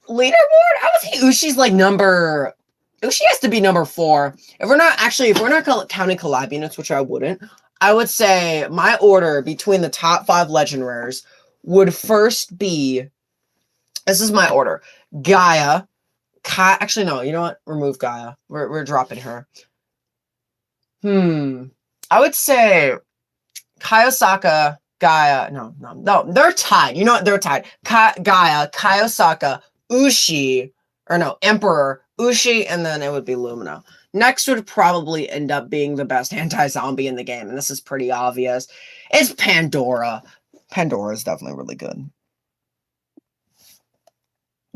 Leaderboard? I would say Ushi's like number... Ushi has to be number 4. If we're not counting collab units, which I wouldn't, I would say my order between the top 5 legend rares would first be... This is my order. Gaia. Actually, no. You know what? Remove Gaia. We're dropping her. I would say... Kaiosaka, Gaia, no, they're tied. You know what? They're tied. Gaia, Kaiosaka, Ushi, or no, Emperor, Ushi, and then it would be Lumina. Next would probably end up being the best anti-zombie in the game, and this is pretty obvious. It's Pandora. Pandora is definitely really good.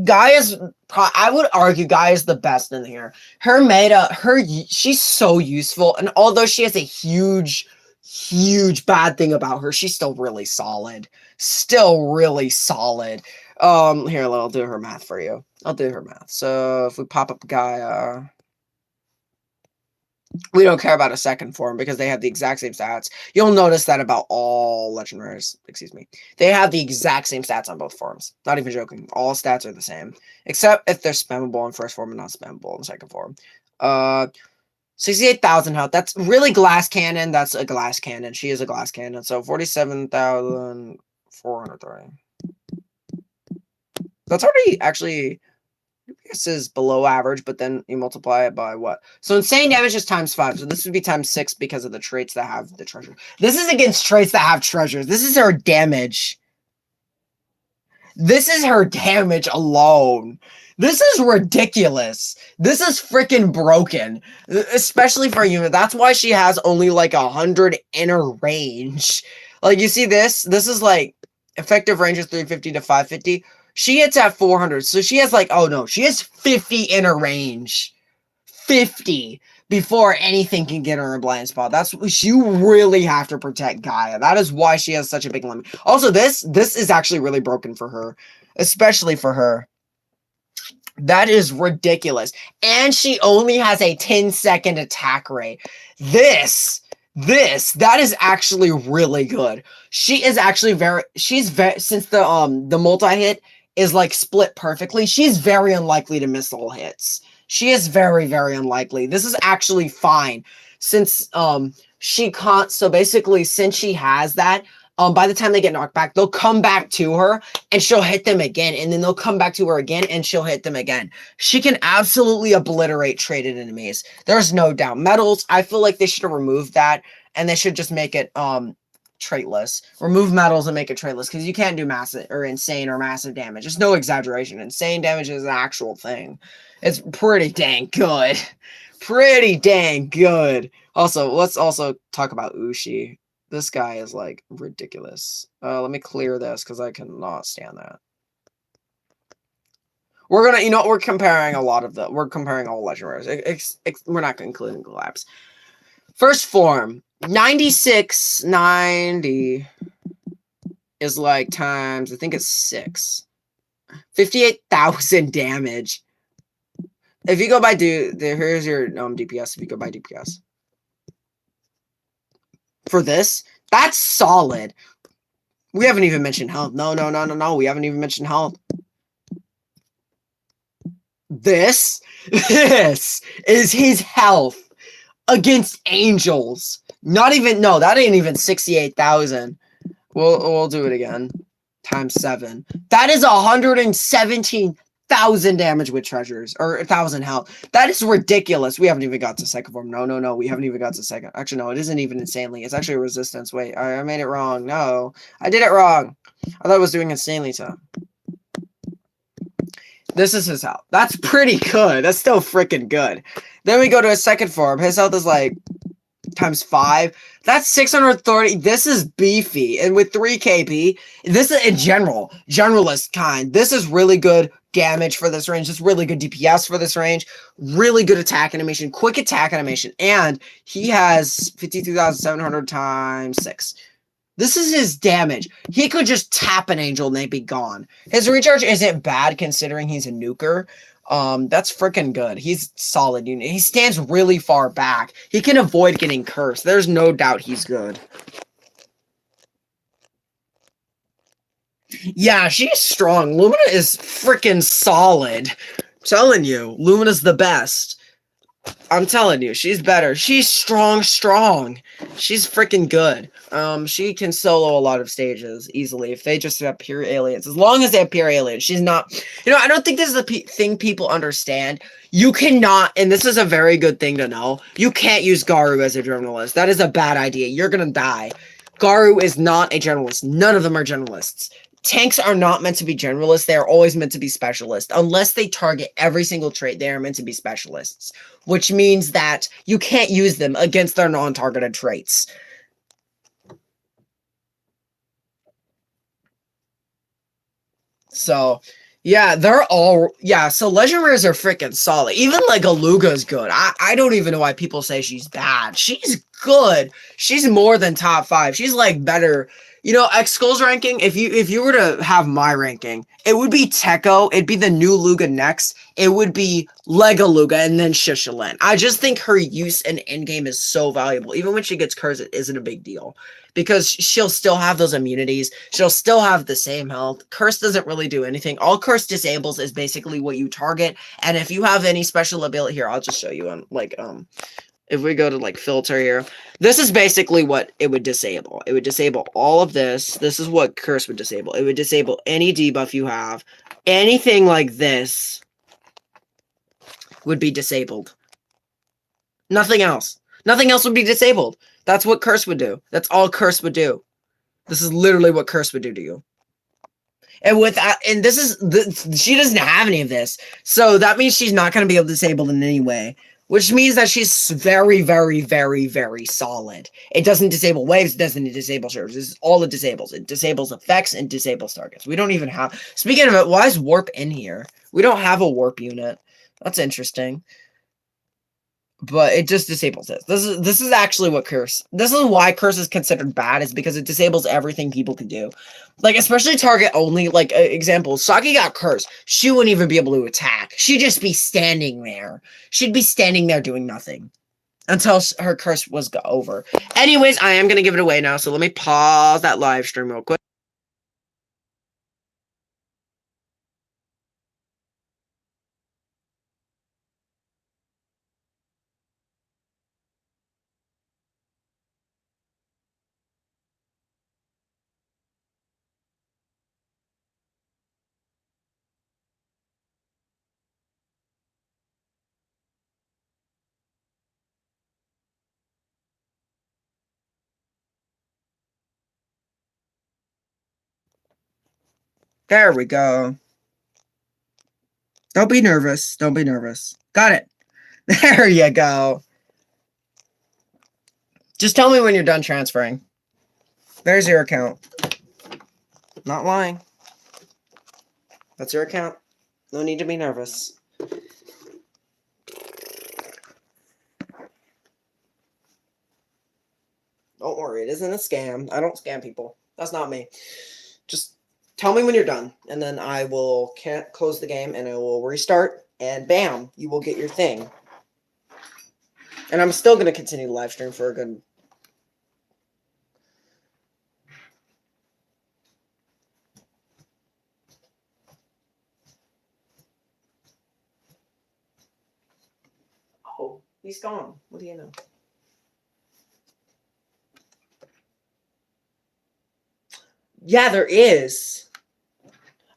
I would argue Gaia's the best in here. Her meta, she's so useful, and although she has a huge bad thing about her, she's still really solid. Here, I'll do her math for you. I'll do her math. So if we pop up Gaia, we don't care about a second form because they have the exact same stats. You'll notice that about all legendaries. Excuse me. They have the exact same stats on both forms. Not even joking. All stats are the same. Except if they're spammable in first form and not spammable in second form. 68,000 health. That's really glass cannon. That's a glass cannon. She is a glass cannon. So 47,430. That's already actually, this is below average, but then you multiply it by what? So insane damage is times 5. So this would be times 6 because of the traits that have the treasure. This is against traits that have treasures. This is her damage. This is her damage alone. This is ridiculous. This is freaking broken. Especially for a unit. That's why she has only like 100 inner range. Like you see this? This is like effective range is 350 to 550. She hits at 400. So she has like, oh no, she has 50 inner range. 50 before anything can get her in a blind spot. That's, you really have to protect Gaia. That is why she has such a big limit. Also, this is actually really broken for her. Especially for her. That is ridiculous. And she only has a 10-second attack rate. That is actually really good. She is actually since the multi-hit is like split perfectly, she's very unlikely to miss all hits. She is very, very unlikely. This is actually fine since she can't. So basically, since she has that, by the time they get knocked back, they'll come back to her and she'll hit them again, and then they'll come back to her again and she'll hit them again. She can absolutely obliterate traded enemies. There's no doubt. Metals, I feel like they should have removed that, and they should just make it traitless. Remove metals and make it traitless, because you can't do massive or insane or massive damage. It's no exaggeration. Insane damage is an actual thing. It's pretty dang good. Pretty dang good. Also, let's also talk about Ushi. This guy is like ridiculous. Let me clear this because I cannot stand that. We're gonna, we're comparing a lot of we're comparing all legendaries. We're not including collapse. First form, 9690 is like times, I think it's 6. 58,000 damage. If you go by here's your DPS. If you go by DPS. For this, that's solid. We haven't even mentioned health. No. We haven't even mentioned health. This is his health against angels. Not even, no, that ain't even 68,000. We'll do it again. Times 7. That is 117,000 damage with treasures, or 1,000 health. That is ridiculous. We haven't even got to second form. No. We haven't even got to second. Actually, no, it isn't even insanely. It's actually a resistance. Wait, I made it wrong. No, I did it wrong. I thought I was doing insanely so. This is his health. That's pretty good. That's still freaking good. Then we go to his second form. His health is like times 5. That's 630. This is beefy. And with 3 KP, this is in generalist kind. This is really good damage for this range. This is really good DPS for this range. Really good attack animation. Quick attack animation. And he has 52,700 times 6. This is his damage. He could just tap an angel and they'd be gone. His recharge isn't bad considering he's a nuker. That's freaking good. He's solid unit. He stands really far back. He can avoid getting cursed. There's no doubt he's good. Yeah, she's strong. Lumina is freaking solid. I'm telling you, Lumina's the best. I'm telling you, she's better. She's strong. She's freaking good. She can solo a lot of stages easily if they just have pure aliens. As long as they have pure aliens, she's not. I don't think this is the thing people understand. You cannot, and this is a very good thing to know. You can't use Garu as a generalist. That is a bad idea. You're gonna die. Garu is not a generalist. None of them are generalists. Tanks are not meant to be generalists. They are always meant to be specialists. Unless they target every single trait, they are meant to be specialists. Which means that you can't use them against their non-targeted traits. So, Yeah, they're all yeah. So legend rares are freaking solid. Even like Aluga's good. I don't even know why people say she's bad. She's good. She's more than top 5. She's like better. You know, X Skulls ranking. If you were to have my ranking, it would be Teko. It'd be the new Luga next. It would be Lega Luga and then Shishalin. I just think her use in endgame is so valuable. Even when she gets cursed, it isn't a big deal because she'll still have those immunities. She'll still have the same health. Curse doesn't really do anything. All curse disables is basically what you target. And if you have any special ability here, I'll just show you on like if we go to like filter here, this is basically what it would disable. It would disable all of this. This is what curse would disable. It would disable any debuff you have. Anything like this would be disabled. Nothing else. Nothing else would be disabled. That's what curse would do. That's all curse would do. This is literally what curse would do to you. And she doesn't have any of this. So that means she's not going to be able to disable in any way, which means that she's very, very, very, very solid. It doesn't disable waves. It doesn't disable servers. This is all it disables. It disables effects and disables targets. We don't even have, speaking of it, why is warp in here? We don't have a warp unit. That's interesting. But it just disables it. This is actually what curse. This is why curse is considered bad, is because it disables everything people can do. Like, especially target only. Like, example, Saki got cursed. She wouldn't even be able to attack. She'd just be standing there. She'd be standing there doing nothing until her curse was over. Anyways, I am gonna give it away now. So let me pause that live stream real quick. There we go. Don't be nervous. Don't be nervous. Got it. There you go. Just tell me when you're done transferring. There's your account. Not lying. That's your account. No need to be nervous. Don't worry, it isn't a scam. I don't scam people. That's not me. Just tell me when you're done, and then I will close the game, and I will restart, and bam, you will get your thing. And I'm still going to continue the live stream for a good... Oh, he's gone. What do you know? Yeah, there is.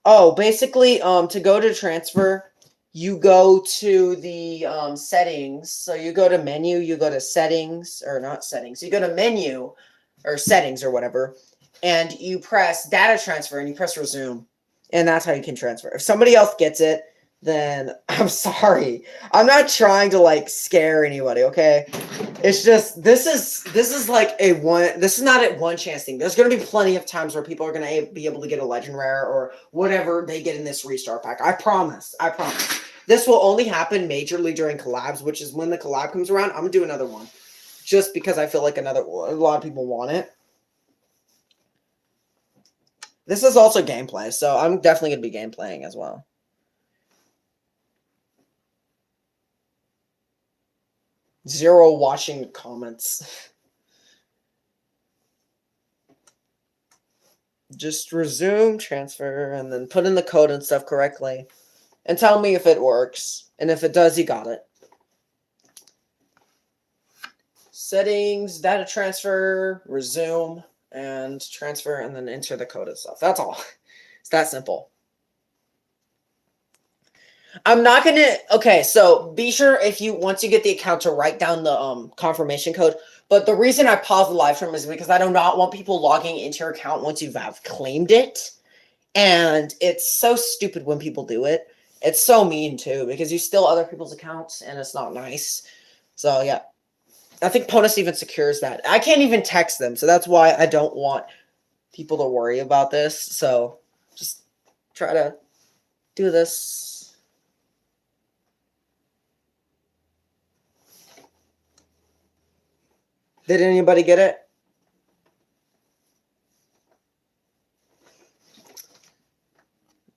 Oh, basically, to go to transfer, you go to the settings. So you go to menu, you go to settings, or not settings. You go to menu, or settings, or whatever, and you press data transfer, and you press resume, and that's how you can transfer. If somebody else gets it, then I'm sorry. I'm not trying to like scare anybody, okay? It's just this is like a one. This is not a one chance thing. There's going to be plenty of times where people are going to be able to get a legend rare or whatever they get in this restart pack. I promise. I promise. This will only happen majorly during collabs, which is when the collab comes around. I'm gonna do another one, just because I feel like a lot of people want it. This is also gameplay, so I'm definitely gonna be gameplaying as well. Zero watching comments. Just resume transfer and then put in the code and stuff correctly. And tell me if it works. And if it does, you got it. Settings, data transfer, resume, and transfer, and then enter the code and stuff. That's all. It's that simple. I'm not gonna. Okay, so be sure once you get the account to write down the confirmation code. But the reason I paused the live stream is because I do not want people logging into your account once you've claimed it. And it's so stupid when people do it. It's so mean too, because you steal other people's accounts and it's not nice. So yeah. I think Ponus even secures that. I can't even text them, so that's why I don't want people to worry about this. So just try to do this. Did anybody get it?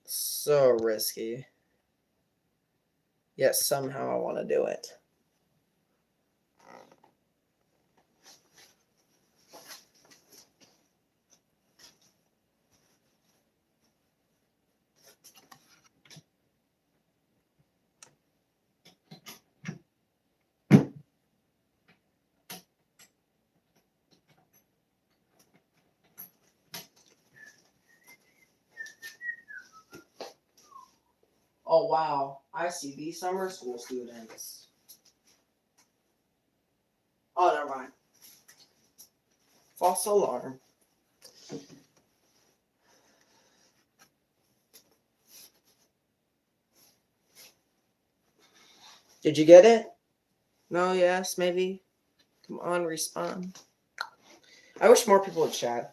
So risky. Yet somehow I want to do it. Oh, wow. I see these summer school students. Oh, never mind. False alarm. Did you get it? No, yes, maybe. Come on, respond. I wish more people would chat.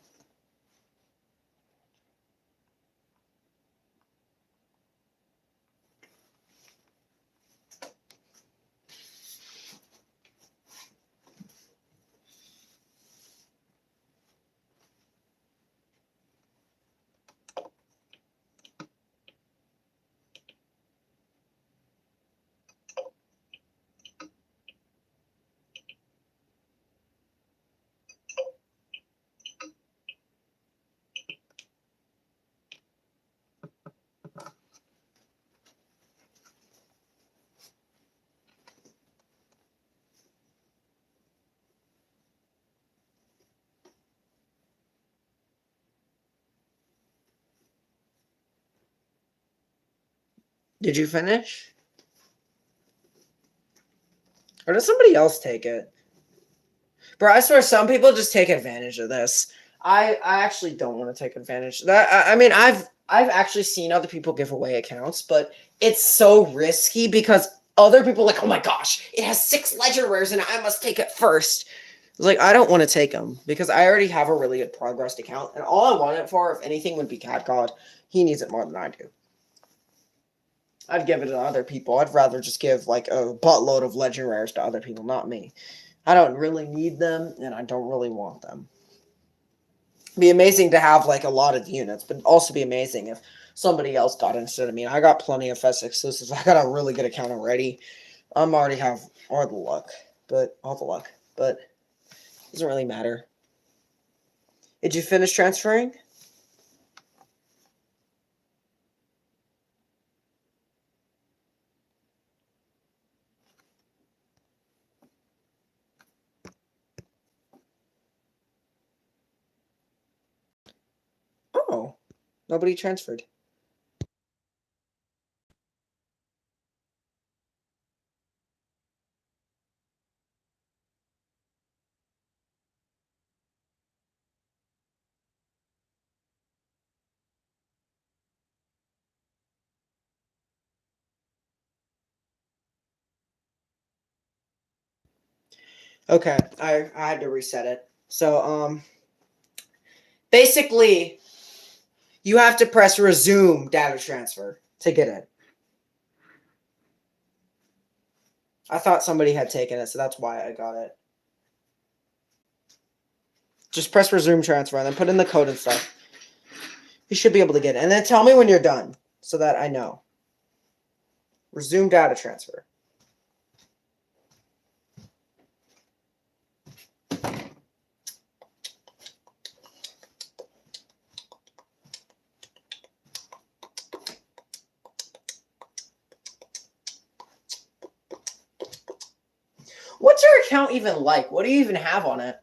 Did you finish? Or does somebody else take it? Bro, I swear some people just take advantage of this. I actually don't want to take advantage of that. I mean, I've actually seen other people give away accounts, but it's so risky because other people are like, oh my gosh, it has 6 legend rares and I must take it first. It's like, I don't want to take them because I already have a really good progressed account, and all I want it for, if anything, would be Cat God. He needs it more than I do. I'd give it to other people. I'd rather just give like a buttload of legend rares to other people, not me. I don't really need them, and I don't really want them. It'd be amazing to have like a lot of units, but also be amazing if somebody else got instead of me. I got plenty of Fest exclusives. I got a really good account already. Already have all the luck, but it doesn't really matter. Did you finish transferring? Oh, nobody transferred. Okay, I had to reset it. So basically you have to press resume data transfer to get it. I thought somebody had taken it, so that's why I got it. Just press resume transfer and then put in the code and stuff. You should be able to get it. And then tell me when you're done so that I know. Resume data transfer. What's your account even like? What do you even have on it?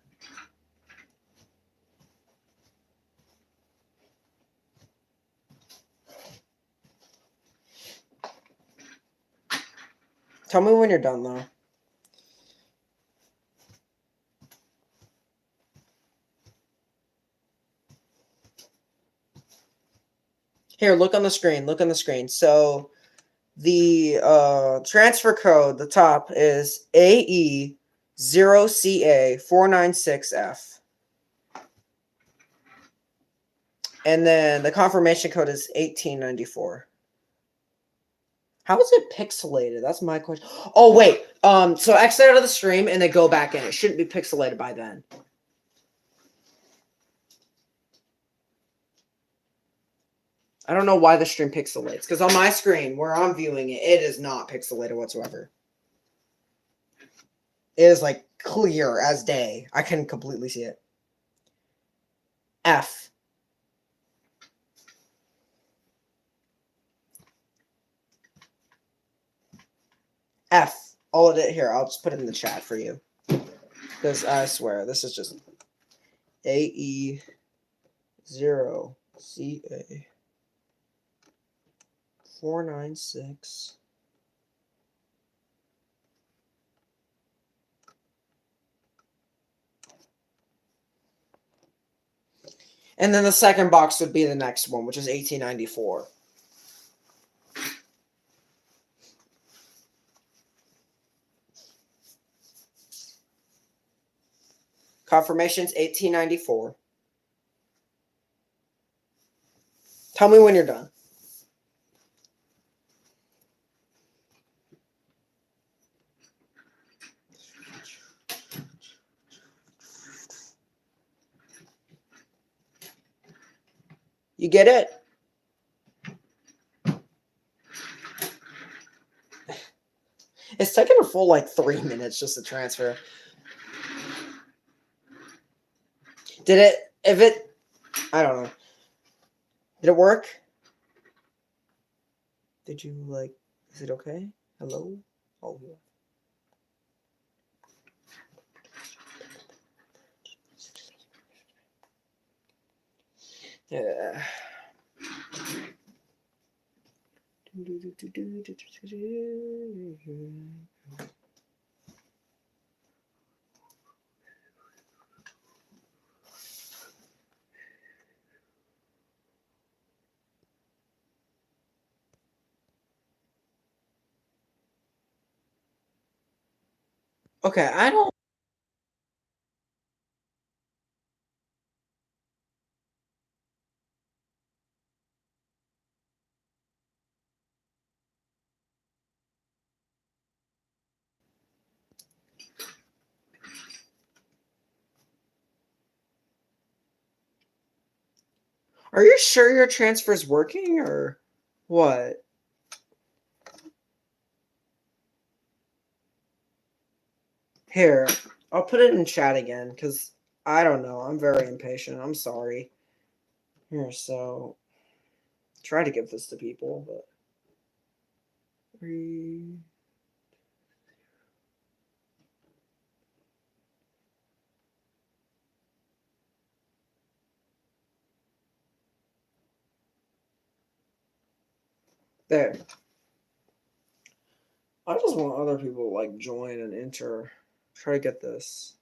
Tell me when you're done, though. Here, look on the screen. Look on the screen. So the transfer code, the top is AE0CA496F. And then the confirmation code is 1894. How is it pixelated? That's my question. Oh wait. So exit out of the stream and then go back in. It shouldn't be pixelated by then. I don't know why the stream pixelates. Because on my screen, where I'm viewing it, it is not pixelated whatsoever. It is like clear as day. I can completely see it. F. F. All of it here. I'll just put it in the chat for you. Because I swear, this is just AE0CA 496. And then the second box would be the next one, which is 1894. Confirmations 1894. Tell me when you're done. You get it? It's taking a full like 3 minutes just to transfer. Did it? If it, I don't know. Did it work? Did you like? Is it okay? Hello? Oh yeah. Yeah. Okay, I don't. Are you sure your transfer's working or what? Here, I'll put it in chat again because I don't know. I'm very impatient. I'm sorry. Here, so try to give this to people, but there. I just want other people to like join and enter. Try to get this.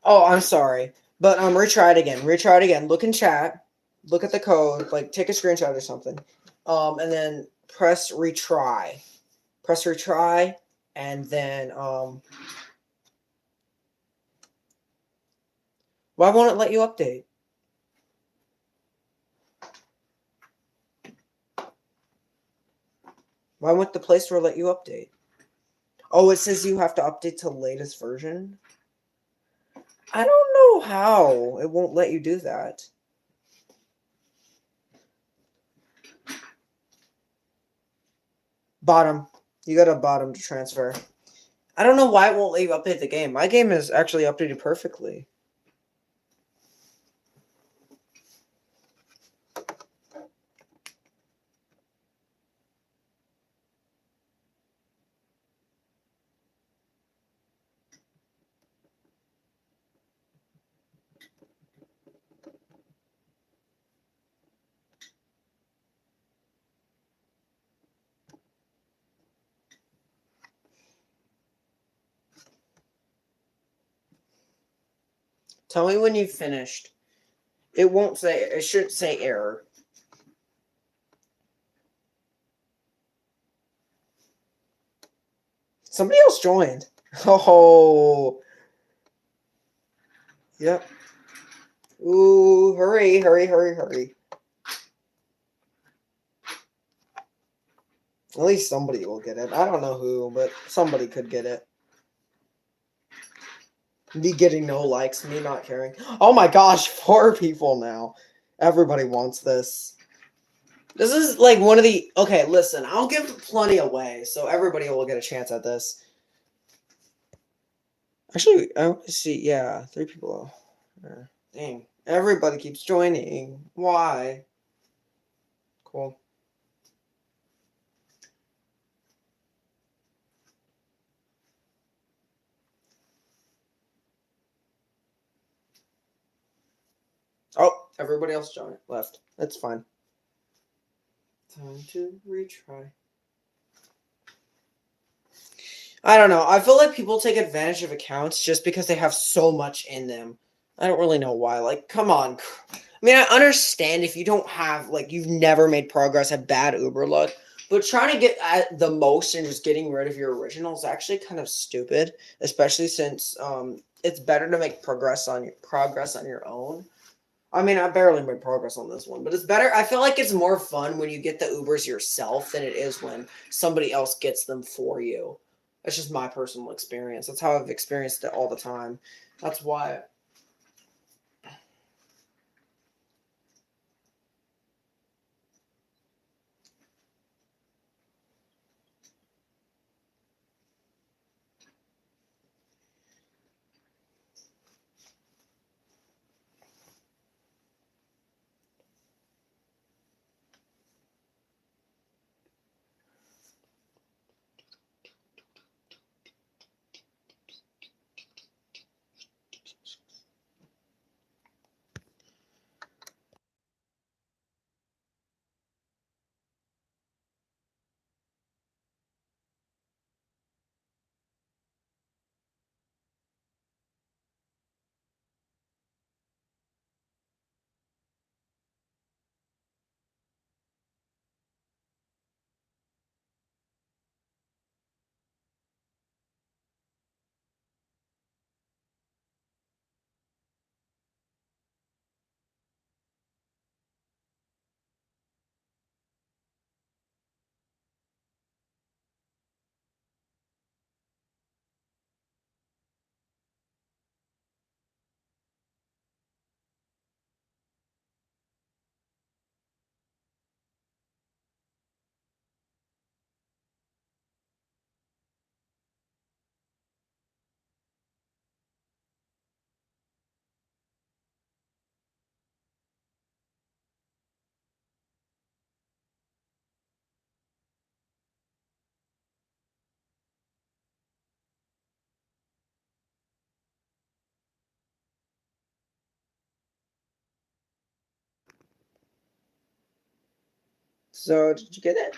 Oh, I'm sorry. But retry it again. Retry it again. Look in chat. Look at the code. Like take a screenshot or something. And then press retry. Press retry, and then why won't it let you update? Why won't the Play Store let you update? Oh, it says you have to update to the latest version? I don't know how it won't let you do that. Bottom. You got a bottom to transfer. I don't know why it won't let you update the game. My game is actually updated perfectly. Tell me when you've finished. It won't say, it should say error. Somebody else joined. Oh. Yep. Ooh, hurry, hurry, hurry, hurry. At least somebody will get it. I don't know who, but somebody could get it. Me getting no likes, me not caring. Oh my gosh, 4 people now. Everybody wants this. This is like one of the... Okay, listen, I'll give plenty away, so everybody will get a chance at this. Actually, I want to see... Yeah, 3 people. Dang. Everybody keeps joining. Why? Cool. Oh, everybody else joined. Left. That's fine. Time to retry. I don't know. I feel like people take advantage of accounts just because they have so much in them. I don't really know why. Like, come on. I mean, I understand if you don't have, like, you've never made progress, had bad Uber luck, but trying to get at the most and just getting rid of your original is actually kind of stupid, especially since it's better to make progress on your own. I mean, I barely made progress on this one, but it's better. I feel like it's more fun when you get the Ubers yourself than it is when somebody else gets them for you. That's just my personal experience. That's how I've experienced it all the time. That's why. So, did you get it?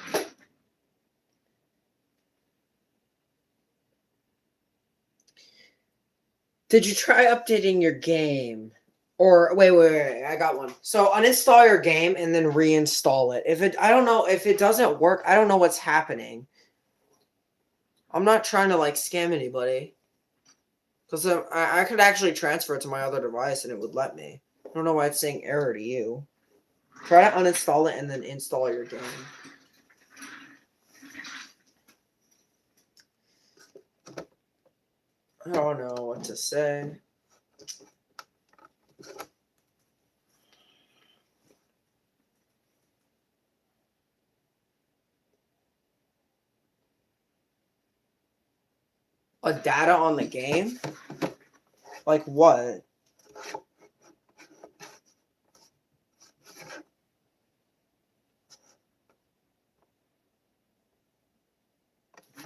Did you try updating your game? Or wait, I got one. So uninstall your game and then reinstall it. If it, I don't know if it doesn't work. I don't know what's happening. I'm not trying to like scam anybody, because I could actually transfer it to my other device and it would let me. I don't know why it's saying error to you. Try to uninstall it and then install your game. I don't know what to say. A data on the game? Like what?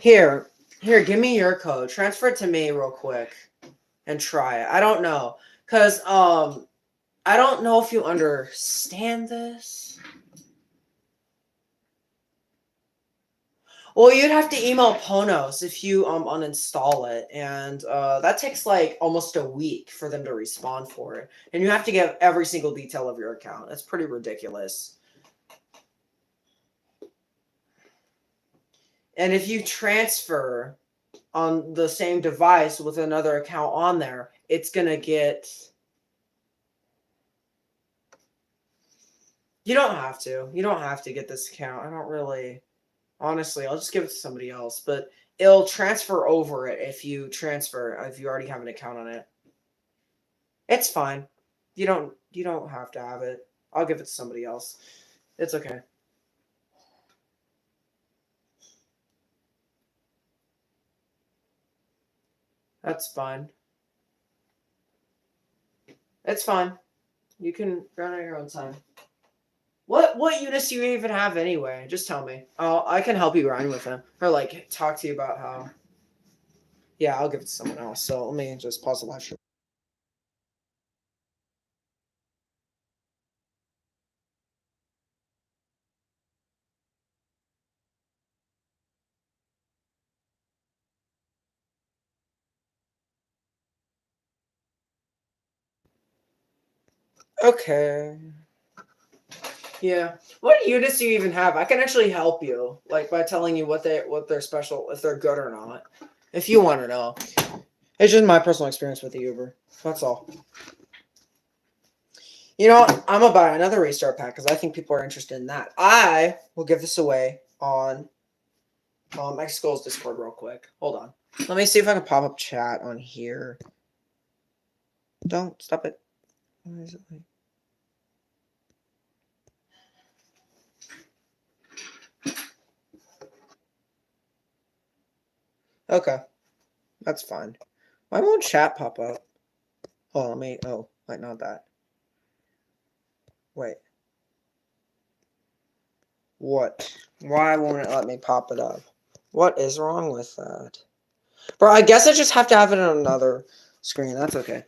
Here, give me your code. Transfer it to me real quick and try it. I don't know. Cause I don't know if you understand this. Well, you'd have to email Ponos if you uninstall it, and that takes like almost a week for them to respond for it. And you have to give every single detail of your account. That's pretty ridiculous. And if you transfer on the same device with another account on there, it's gonna get. You don't have to. You don't have to get this account. I don't really. Honestly, I'll just give it to somebody else. But it'll transfer over it if you transfer, if you already have an account on it. It's fine. You don't have to have it. I'll give it to somebody else. It's okay. That's fine. It's fine. You can run at your own time. What units do you even have anyway? Just tell me. I can help you grind with them. Or like talk to you about how. Yeah, I'll give it to someone else. So let me just pause the live stream. Okay. Yeah. What units do you even have? I can actually help you, like by telling you what they're special, if they're good or not. If you want to know. It's just my personal experience with the Uber. That's all. You know what? I'm gonna buy another restart pack because I think people are interested in that. I will give this away on X Skulls Discord real quick. Hold on. Let me see if I can pop up chat on here. Don't stop it. Why is it like... Okay, that's fine. Why won't chat pop up? Hold on, let me. Oh, wait, not that. Wait. What? Why won't it let me pop it up? What is wrong with that? Bro, I guess I just have to have it on another screen. That's okay.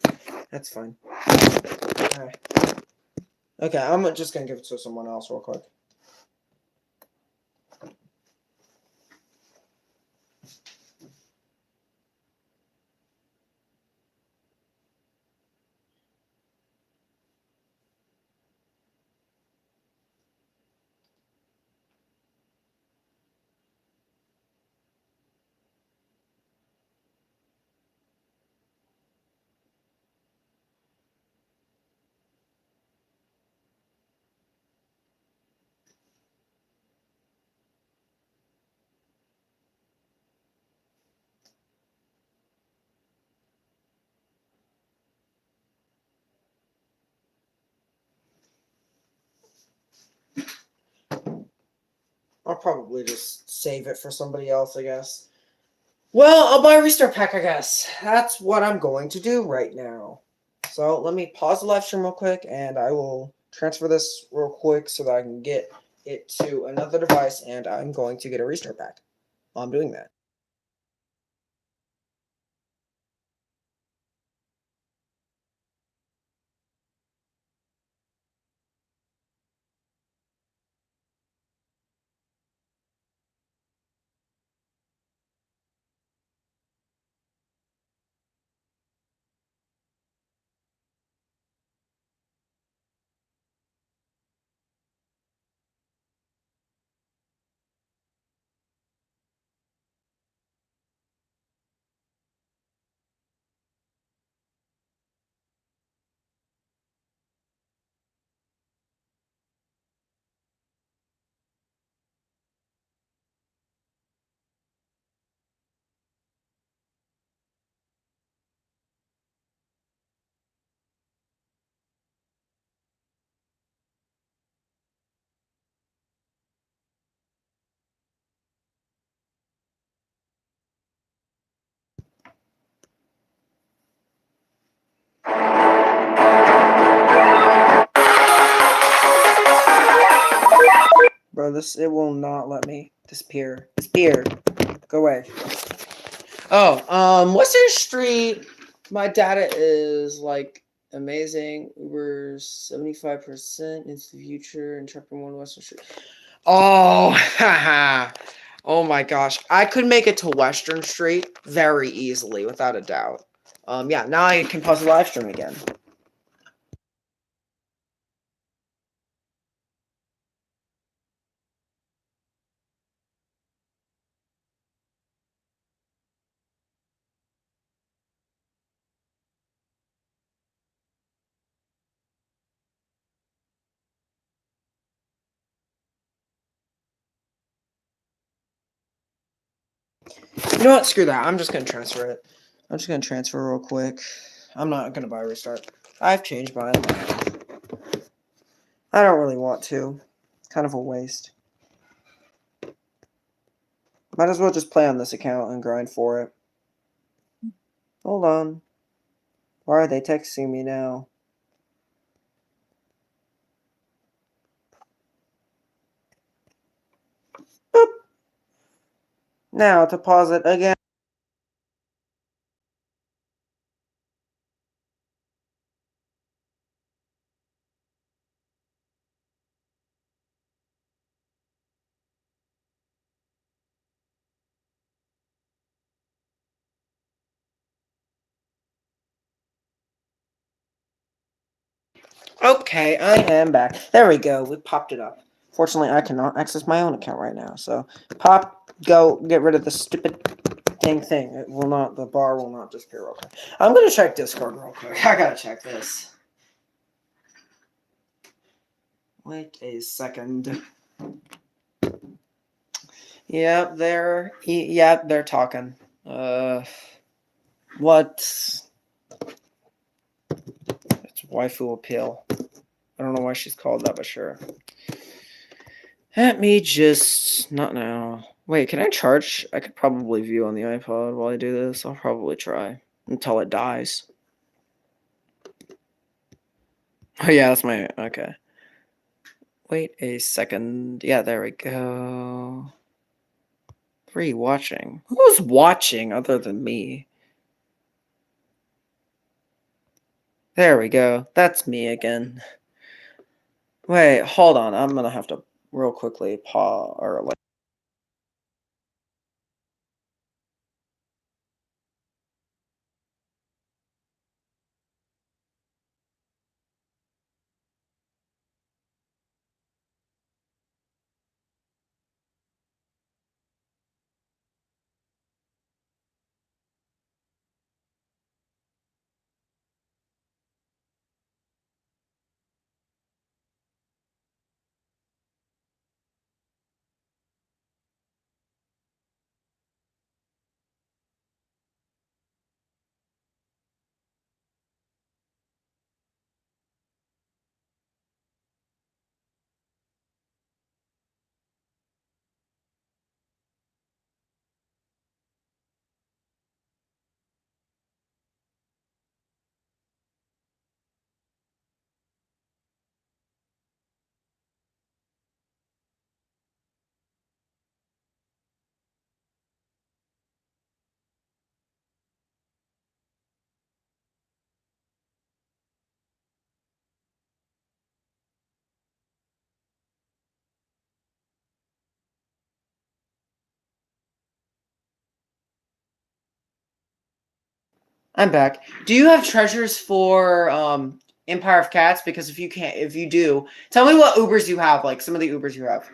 That's fine. Okay. Okay, I'm just gonna give it to someone else real quick. I'll probably just save it for somebody else, I guess. Well, I'll buy a restart pack, I guess. That's what I'm going to do right now. So let me pause the live stream real quick, and I will transfer this real quick so that I can get it to another device, and I'm going to get a restart pack while I'm doing that. Bro, it will not let me disappear. Disappear. Go away. Oh, Western Street. My data is like amazing. Uber's 75% into the future and chapter 1 Western Street. Oh, haha. Oh my gosh. I could make it to Western Street very easily, without a doubt. Yeah, now I can pause the live stream again. You know what? Screw that. I'm just gonna transfer it. I'm just gonna transfer real quick. I'm not gonna buy a restart. I've changed my mind. I don't really want to. Kind of a waste. Might as well just play on this account and grind for it. Hold on. Why are they texting me now? Boop. Now to pause it again. Okay, I am back. There we go. We popped it up. Fortunately, I cannot access my own account right now. So, go, get rid of the stupid thing. It will not, the bar will not disappear real quick. I'm going to check Discord real quick. I gotta check this. Wait a second. Yeah, they're talking. What? It's waifu appeal. I don't know why she's called that, but sure. Let me just... Not now. Wait, can I charge? I could probably view on the iPod while I do this. I'll probably try. Until it dies. Oh yeah, that's my... Okay. Wait a second. Yeah, there we go. 3 watching. Who's watching other than me? There we go. That's me again. Wait, hold on. I'm gonna have to real quickly pause or like... I'm back. Do you have treasures for Empire of Cats? Because if you do, tell me what Ubers you have, like some of the Ubers you have.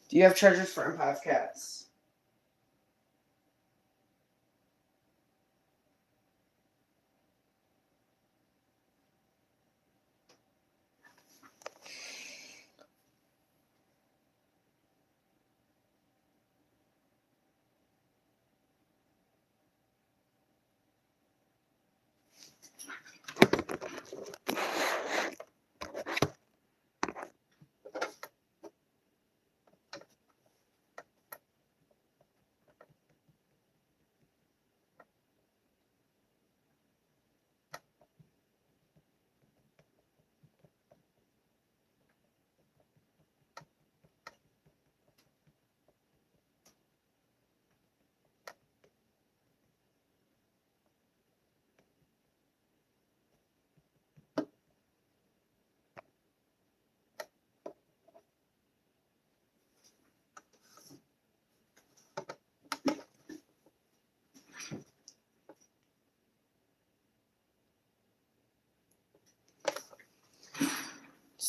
Do you have treasures for Empire of Cats?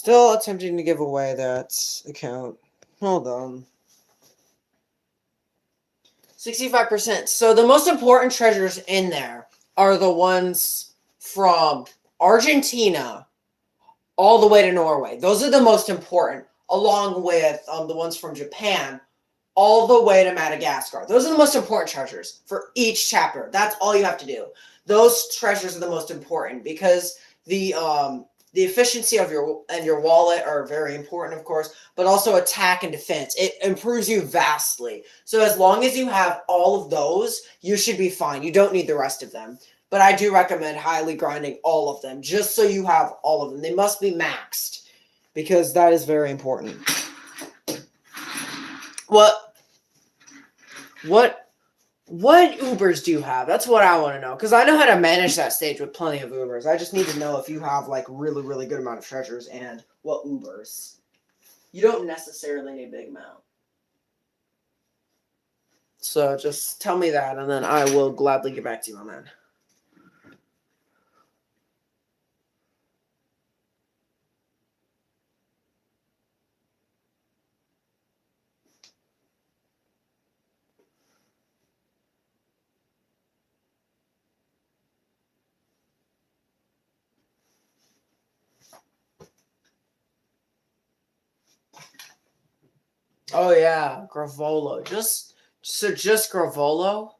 Still attempting to give away that account. Hold on. 65%. So the most important treasures in there are the ones from Argentina all the way to Norway. Those are the most important, along with the ones from Japan all the way to Madagascar. Those are the most important treasures for each chapter. That's all you have to do. Those treasures are the most important because the efficiency of your wallet are very important, of course, but also attack and defense. It improves you vastly. So as long as you have all of those, you should be fine. You don't need the rest of them. But I do recommend highly grinding all of them, just so you have all of them. They must be maxed, because that is very important. What Ubers do you have? That's what I want to know, because I know how to manage that stage with plenty of Ubers. I just need to know if you have like really, really good amount of treasures and what Ubers. You don't necessarily need a big amount. So just tell me that, and then I will gladly get back to you on that. Oh yeah, Gravolo. Just Gravolo.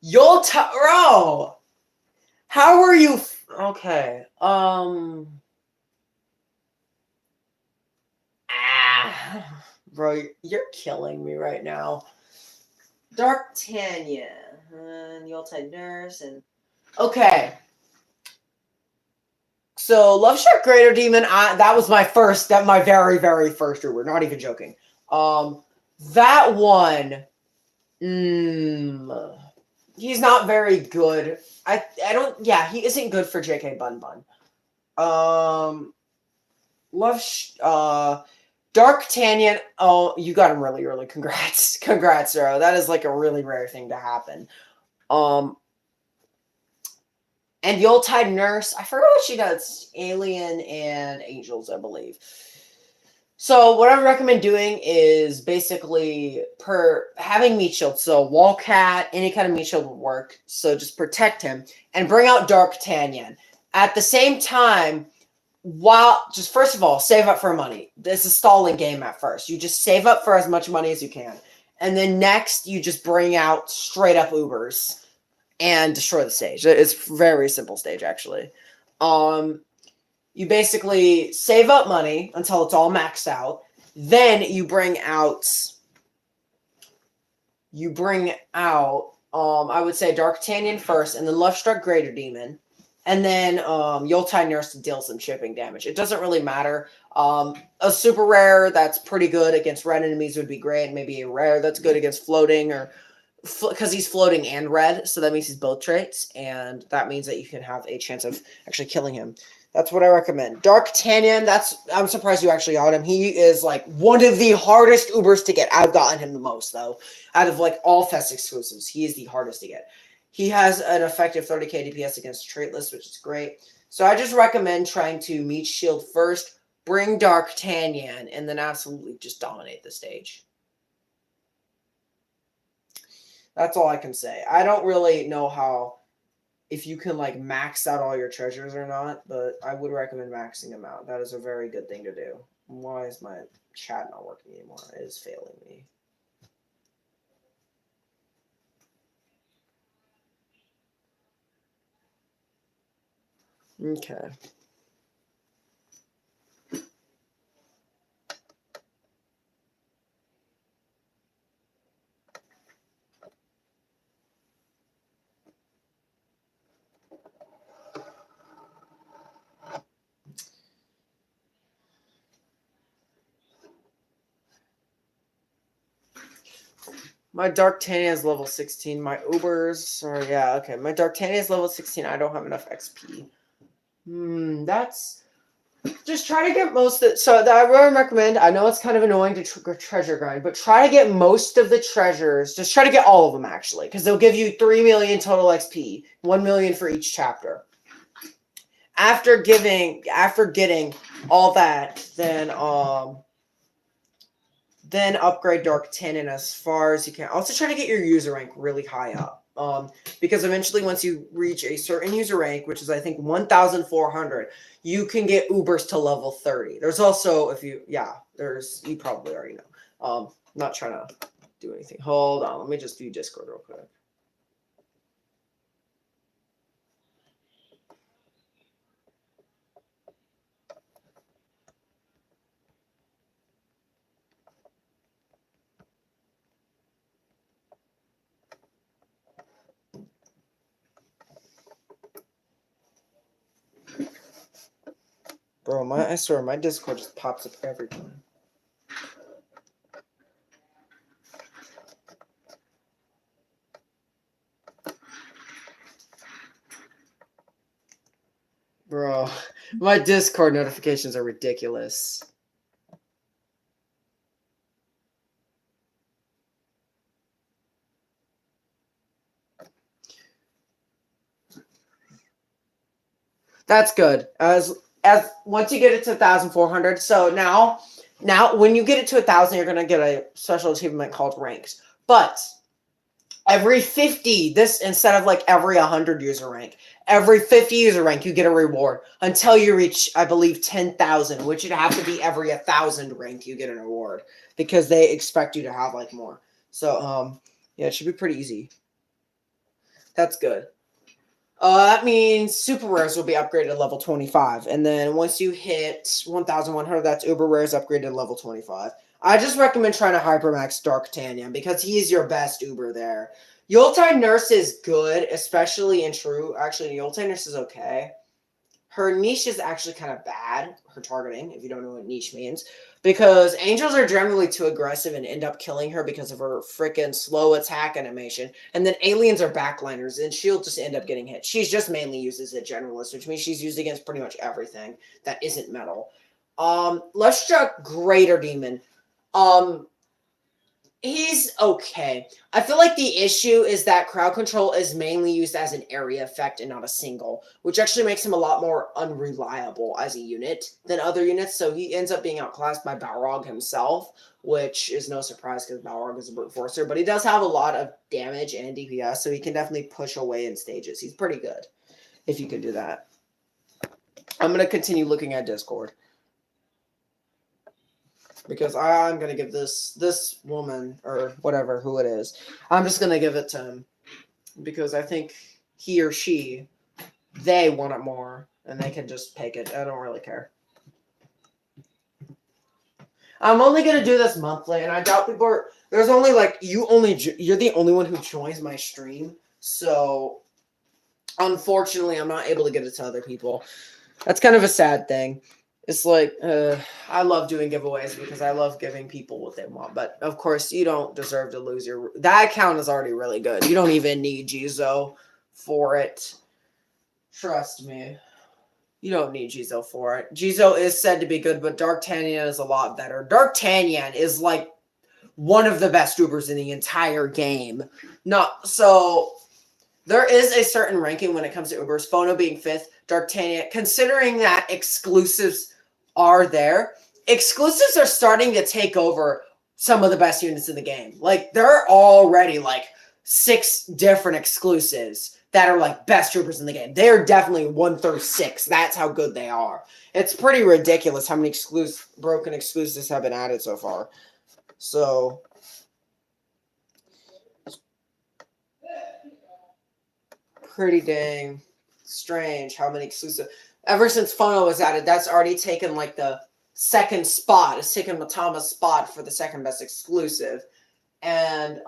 Yoltaro. How are you? Okay. Bro, you're killing me right now. Dark Tanya and Yuletide Nurse and okay. So Love Shark Greater Demon, that was my very, very first Uber. Not even joking. That one, he's not very good. I don't. Yeah, he isn't good for J.K. Bun Bun. Dark Tanyan. Oh, you got him really early. Congrats, Zero. That is like a really rare thing to happen. And Yuletide Nurse, I forgot what she does. Alien and Angels, I believe. So what I recommend doing is basically having meat shield. So wall cat, any kind of meat shield would work. So just protect him and bring out Dark Tanyan. At the same time, just first of all, save up for money. This is a stalling game at first. You just save up for as much money as you can. And then next, you just bring out straight up Ubers and destroy the stage. It's a very simple stage, actually. You basically save up money until it's all maxed out. Then you bring out, I would say Dark Tanyan first, and then Love Struck Greater Demon. And then Yuletide Nurse to deal some chipping damage. It doesn't really matter. A super rare that's pretty good against red enemies would be great. Maybe a rare that's good against floating, or because he's floating and red, so that means he's both traits, and that means that you can have a chance of actually killing him. That's what I recommend. Dark Tanyan, I'm surprised you actually got him. He is like one of the hardest Ubers to get. I've gotten him the most, though. Out of like all Fest exclusives, he is the hardest to get. He has an effective 30k DPS against traitless, which is great. So I just recommend trying to meat shield first, bring Dark Tanyan, and then absolutely just dominate the stage. That's all I can say. I don't really know if you can like max out all your treasures or not, but I would recommend maxing them out. That is a very good thing to do. Why is my chat not working anymore? It is failing me. Okay. My Dark Tanya is level 16. My Ubers are, yeah, okay. My Dark Tanya is level 16. I don't have enough XP. That's Just try to get most of it. So that I really recommend. I know it's kind of annoying to treasure grind, but try to get most of the treasures. Just try to get all of them actually, because they'll give you 3 million total XP, 1 million for each chapter. After getting all that, then upgrade D'Artagnan as far as you can. Also try to get your user rank really high up. Because eventually once you reach a certain user rank, which is I think 1,400, you can get Ubers to level 30. There's also, you probably already know. Not trying to do anything. Hold on, let me just view Discord real quick. Bro, I swear, my Discord just pops up every time. Bro, my Discord notifications are ridiculous. That's good. As once you get it to 1,400, so now when you get it to 1,000, you're gonna get a special achievement called ranks. But every 50, this instead of like every 100 user rank, every 50 user rank, you get a reward until you reach, I believe, 10,000, which would have to be every 1,000 rank you get an award because they expect you to have like more. So yeah, it should be pretty easy. That's good. That means super rares will be upgraded to level 25. And then once you hit 1,100, that's uber rares upgraded to level 25. I just recommend trying to hypermax D'Artagnan because he's your best uber there. Yuletide Nurse is good, especially in True. Actually, Yuletide Nurse is okay. Her niche is actually kind of bad, her targeting, if you don't know what niche means. Because angels are generally too aggressive and end up killing her because of her freaking slow attack animation. And then aliens are backliners, and she'll just end up getting hit. She's just mainly used as a generalist, which means she's used against pretty much everything that isn't metal. Let's check Greater Demon. He's okay. I feel like the issue is that crowd control is mainly used as an area effect and not a single, which actually makes him a lot more unreliable as a unit than other units. So he ends up being outclassed by Balrog himself, which is no surprise because Balrog is a brute forcer. But he does have a lot of damage and DPS, so he can definitely push away in stages. He's pretty good if you can do that. I'm going to continue looking at Discord. Because I'm gonna give this woman or whatever who it is, I'm just gonna give it to him because I think he or she, they want it more and they can just take it. I don't really care. I'm only gonna do this monthly, and I doubt people are. There's only like you're the only one who joins my stream, so unfortunately, I'm not able to get it to other people. That's kind of a sad thing. It's like, I love doing giveaways because I love giving people what they want. But, of course, you don't deserve to lose your... That account is already really good. You don't even need Jizo for it. Trust me. You don't need Jizo for it. Jizo is said to be good, but D'Artagnan is a lot better. D'Artagnan is, like, one of the best Ubers in the entire game. So... There is a certain ranking when it comes to Ubers, Phono being 5th, D'Artagnan, considering that exclusives are there, exclusives are starting to take over some of the best units in the game. Like, there are already, like, 6 different exclusives that are, like, best troopers in the game. They're definitely 1 through 6. That's how good they are. It's pretty ridiculous how many broken exclusives have been added so far. So... pretty dang strange how many exclusive. Ever since Phono was added, that's already taken like the second spot. It's taken Matama's spot for the second best exclusive. And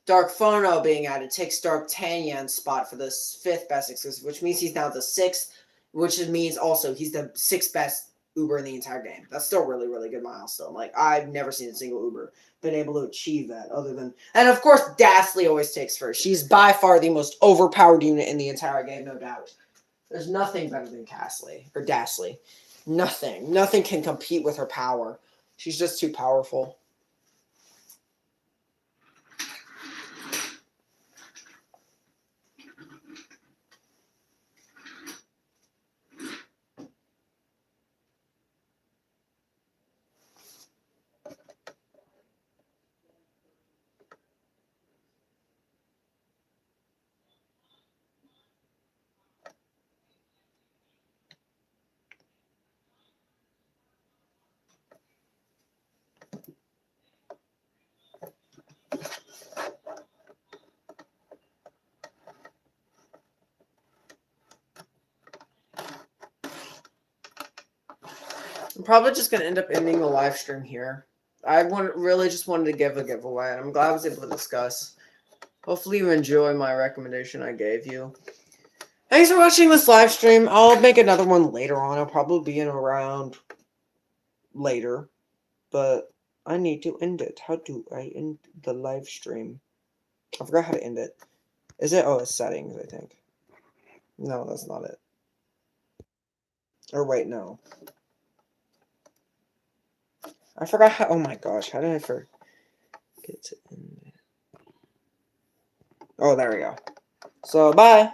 Dark Phono being added takes D'Artagnan's spot for the 5th best exclusive, which means he's now the 6th, which means also he's the 6th best Uber in the entire game. That's still really, really good milestone. Like, I've never seen a single Uber been able to achieve that other than... And, of course, Dasly always takes first. She's by far the most overpowered unit in the entire game, no doubt. There's nothing better than Dasly. Nothing can compete with her power. She's just too powerful. I'm probably just gonna end up ending the live stream here. Really just wanted to give a giveaway, and I'm glad I was able to discuss. Hopefully you enjoy my recommendation I gave you. Thanks for watching this live stream. I'll make another one later on. I'll probably be in around later, but I need to end it. How do I end the live stream? I forgot how to end it. Is it? Oh, it's settings, I think. No, that's not it. Or wait, no. I forgot how. Oh my gosh, how did I forget to end it? Oh, there we go. So, bye.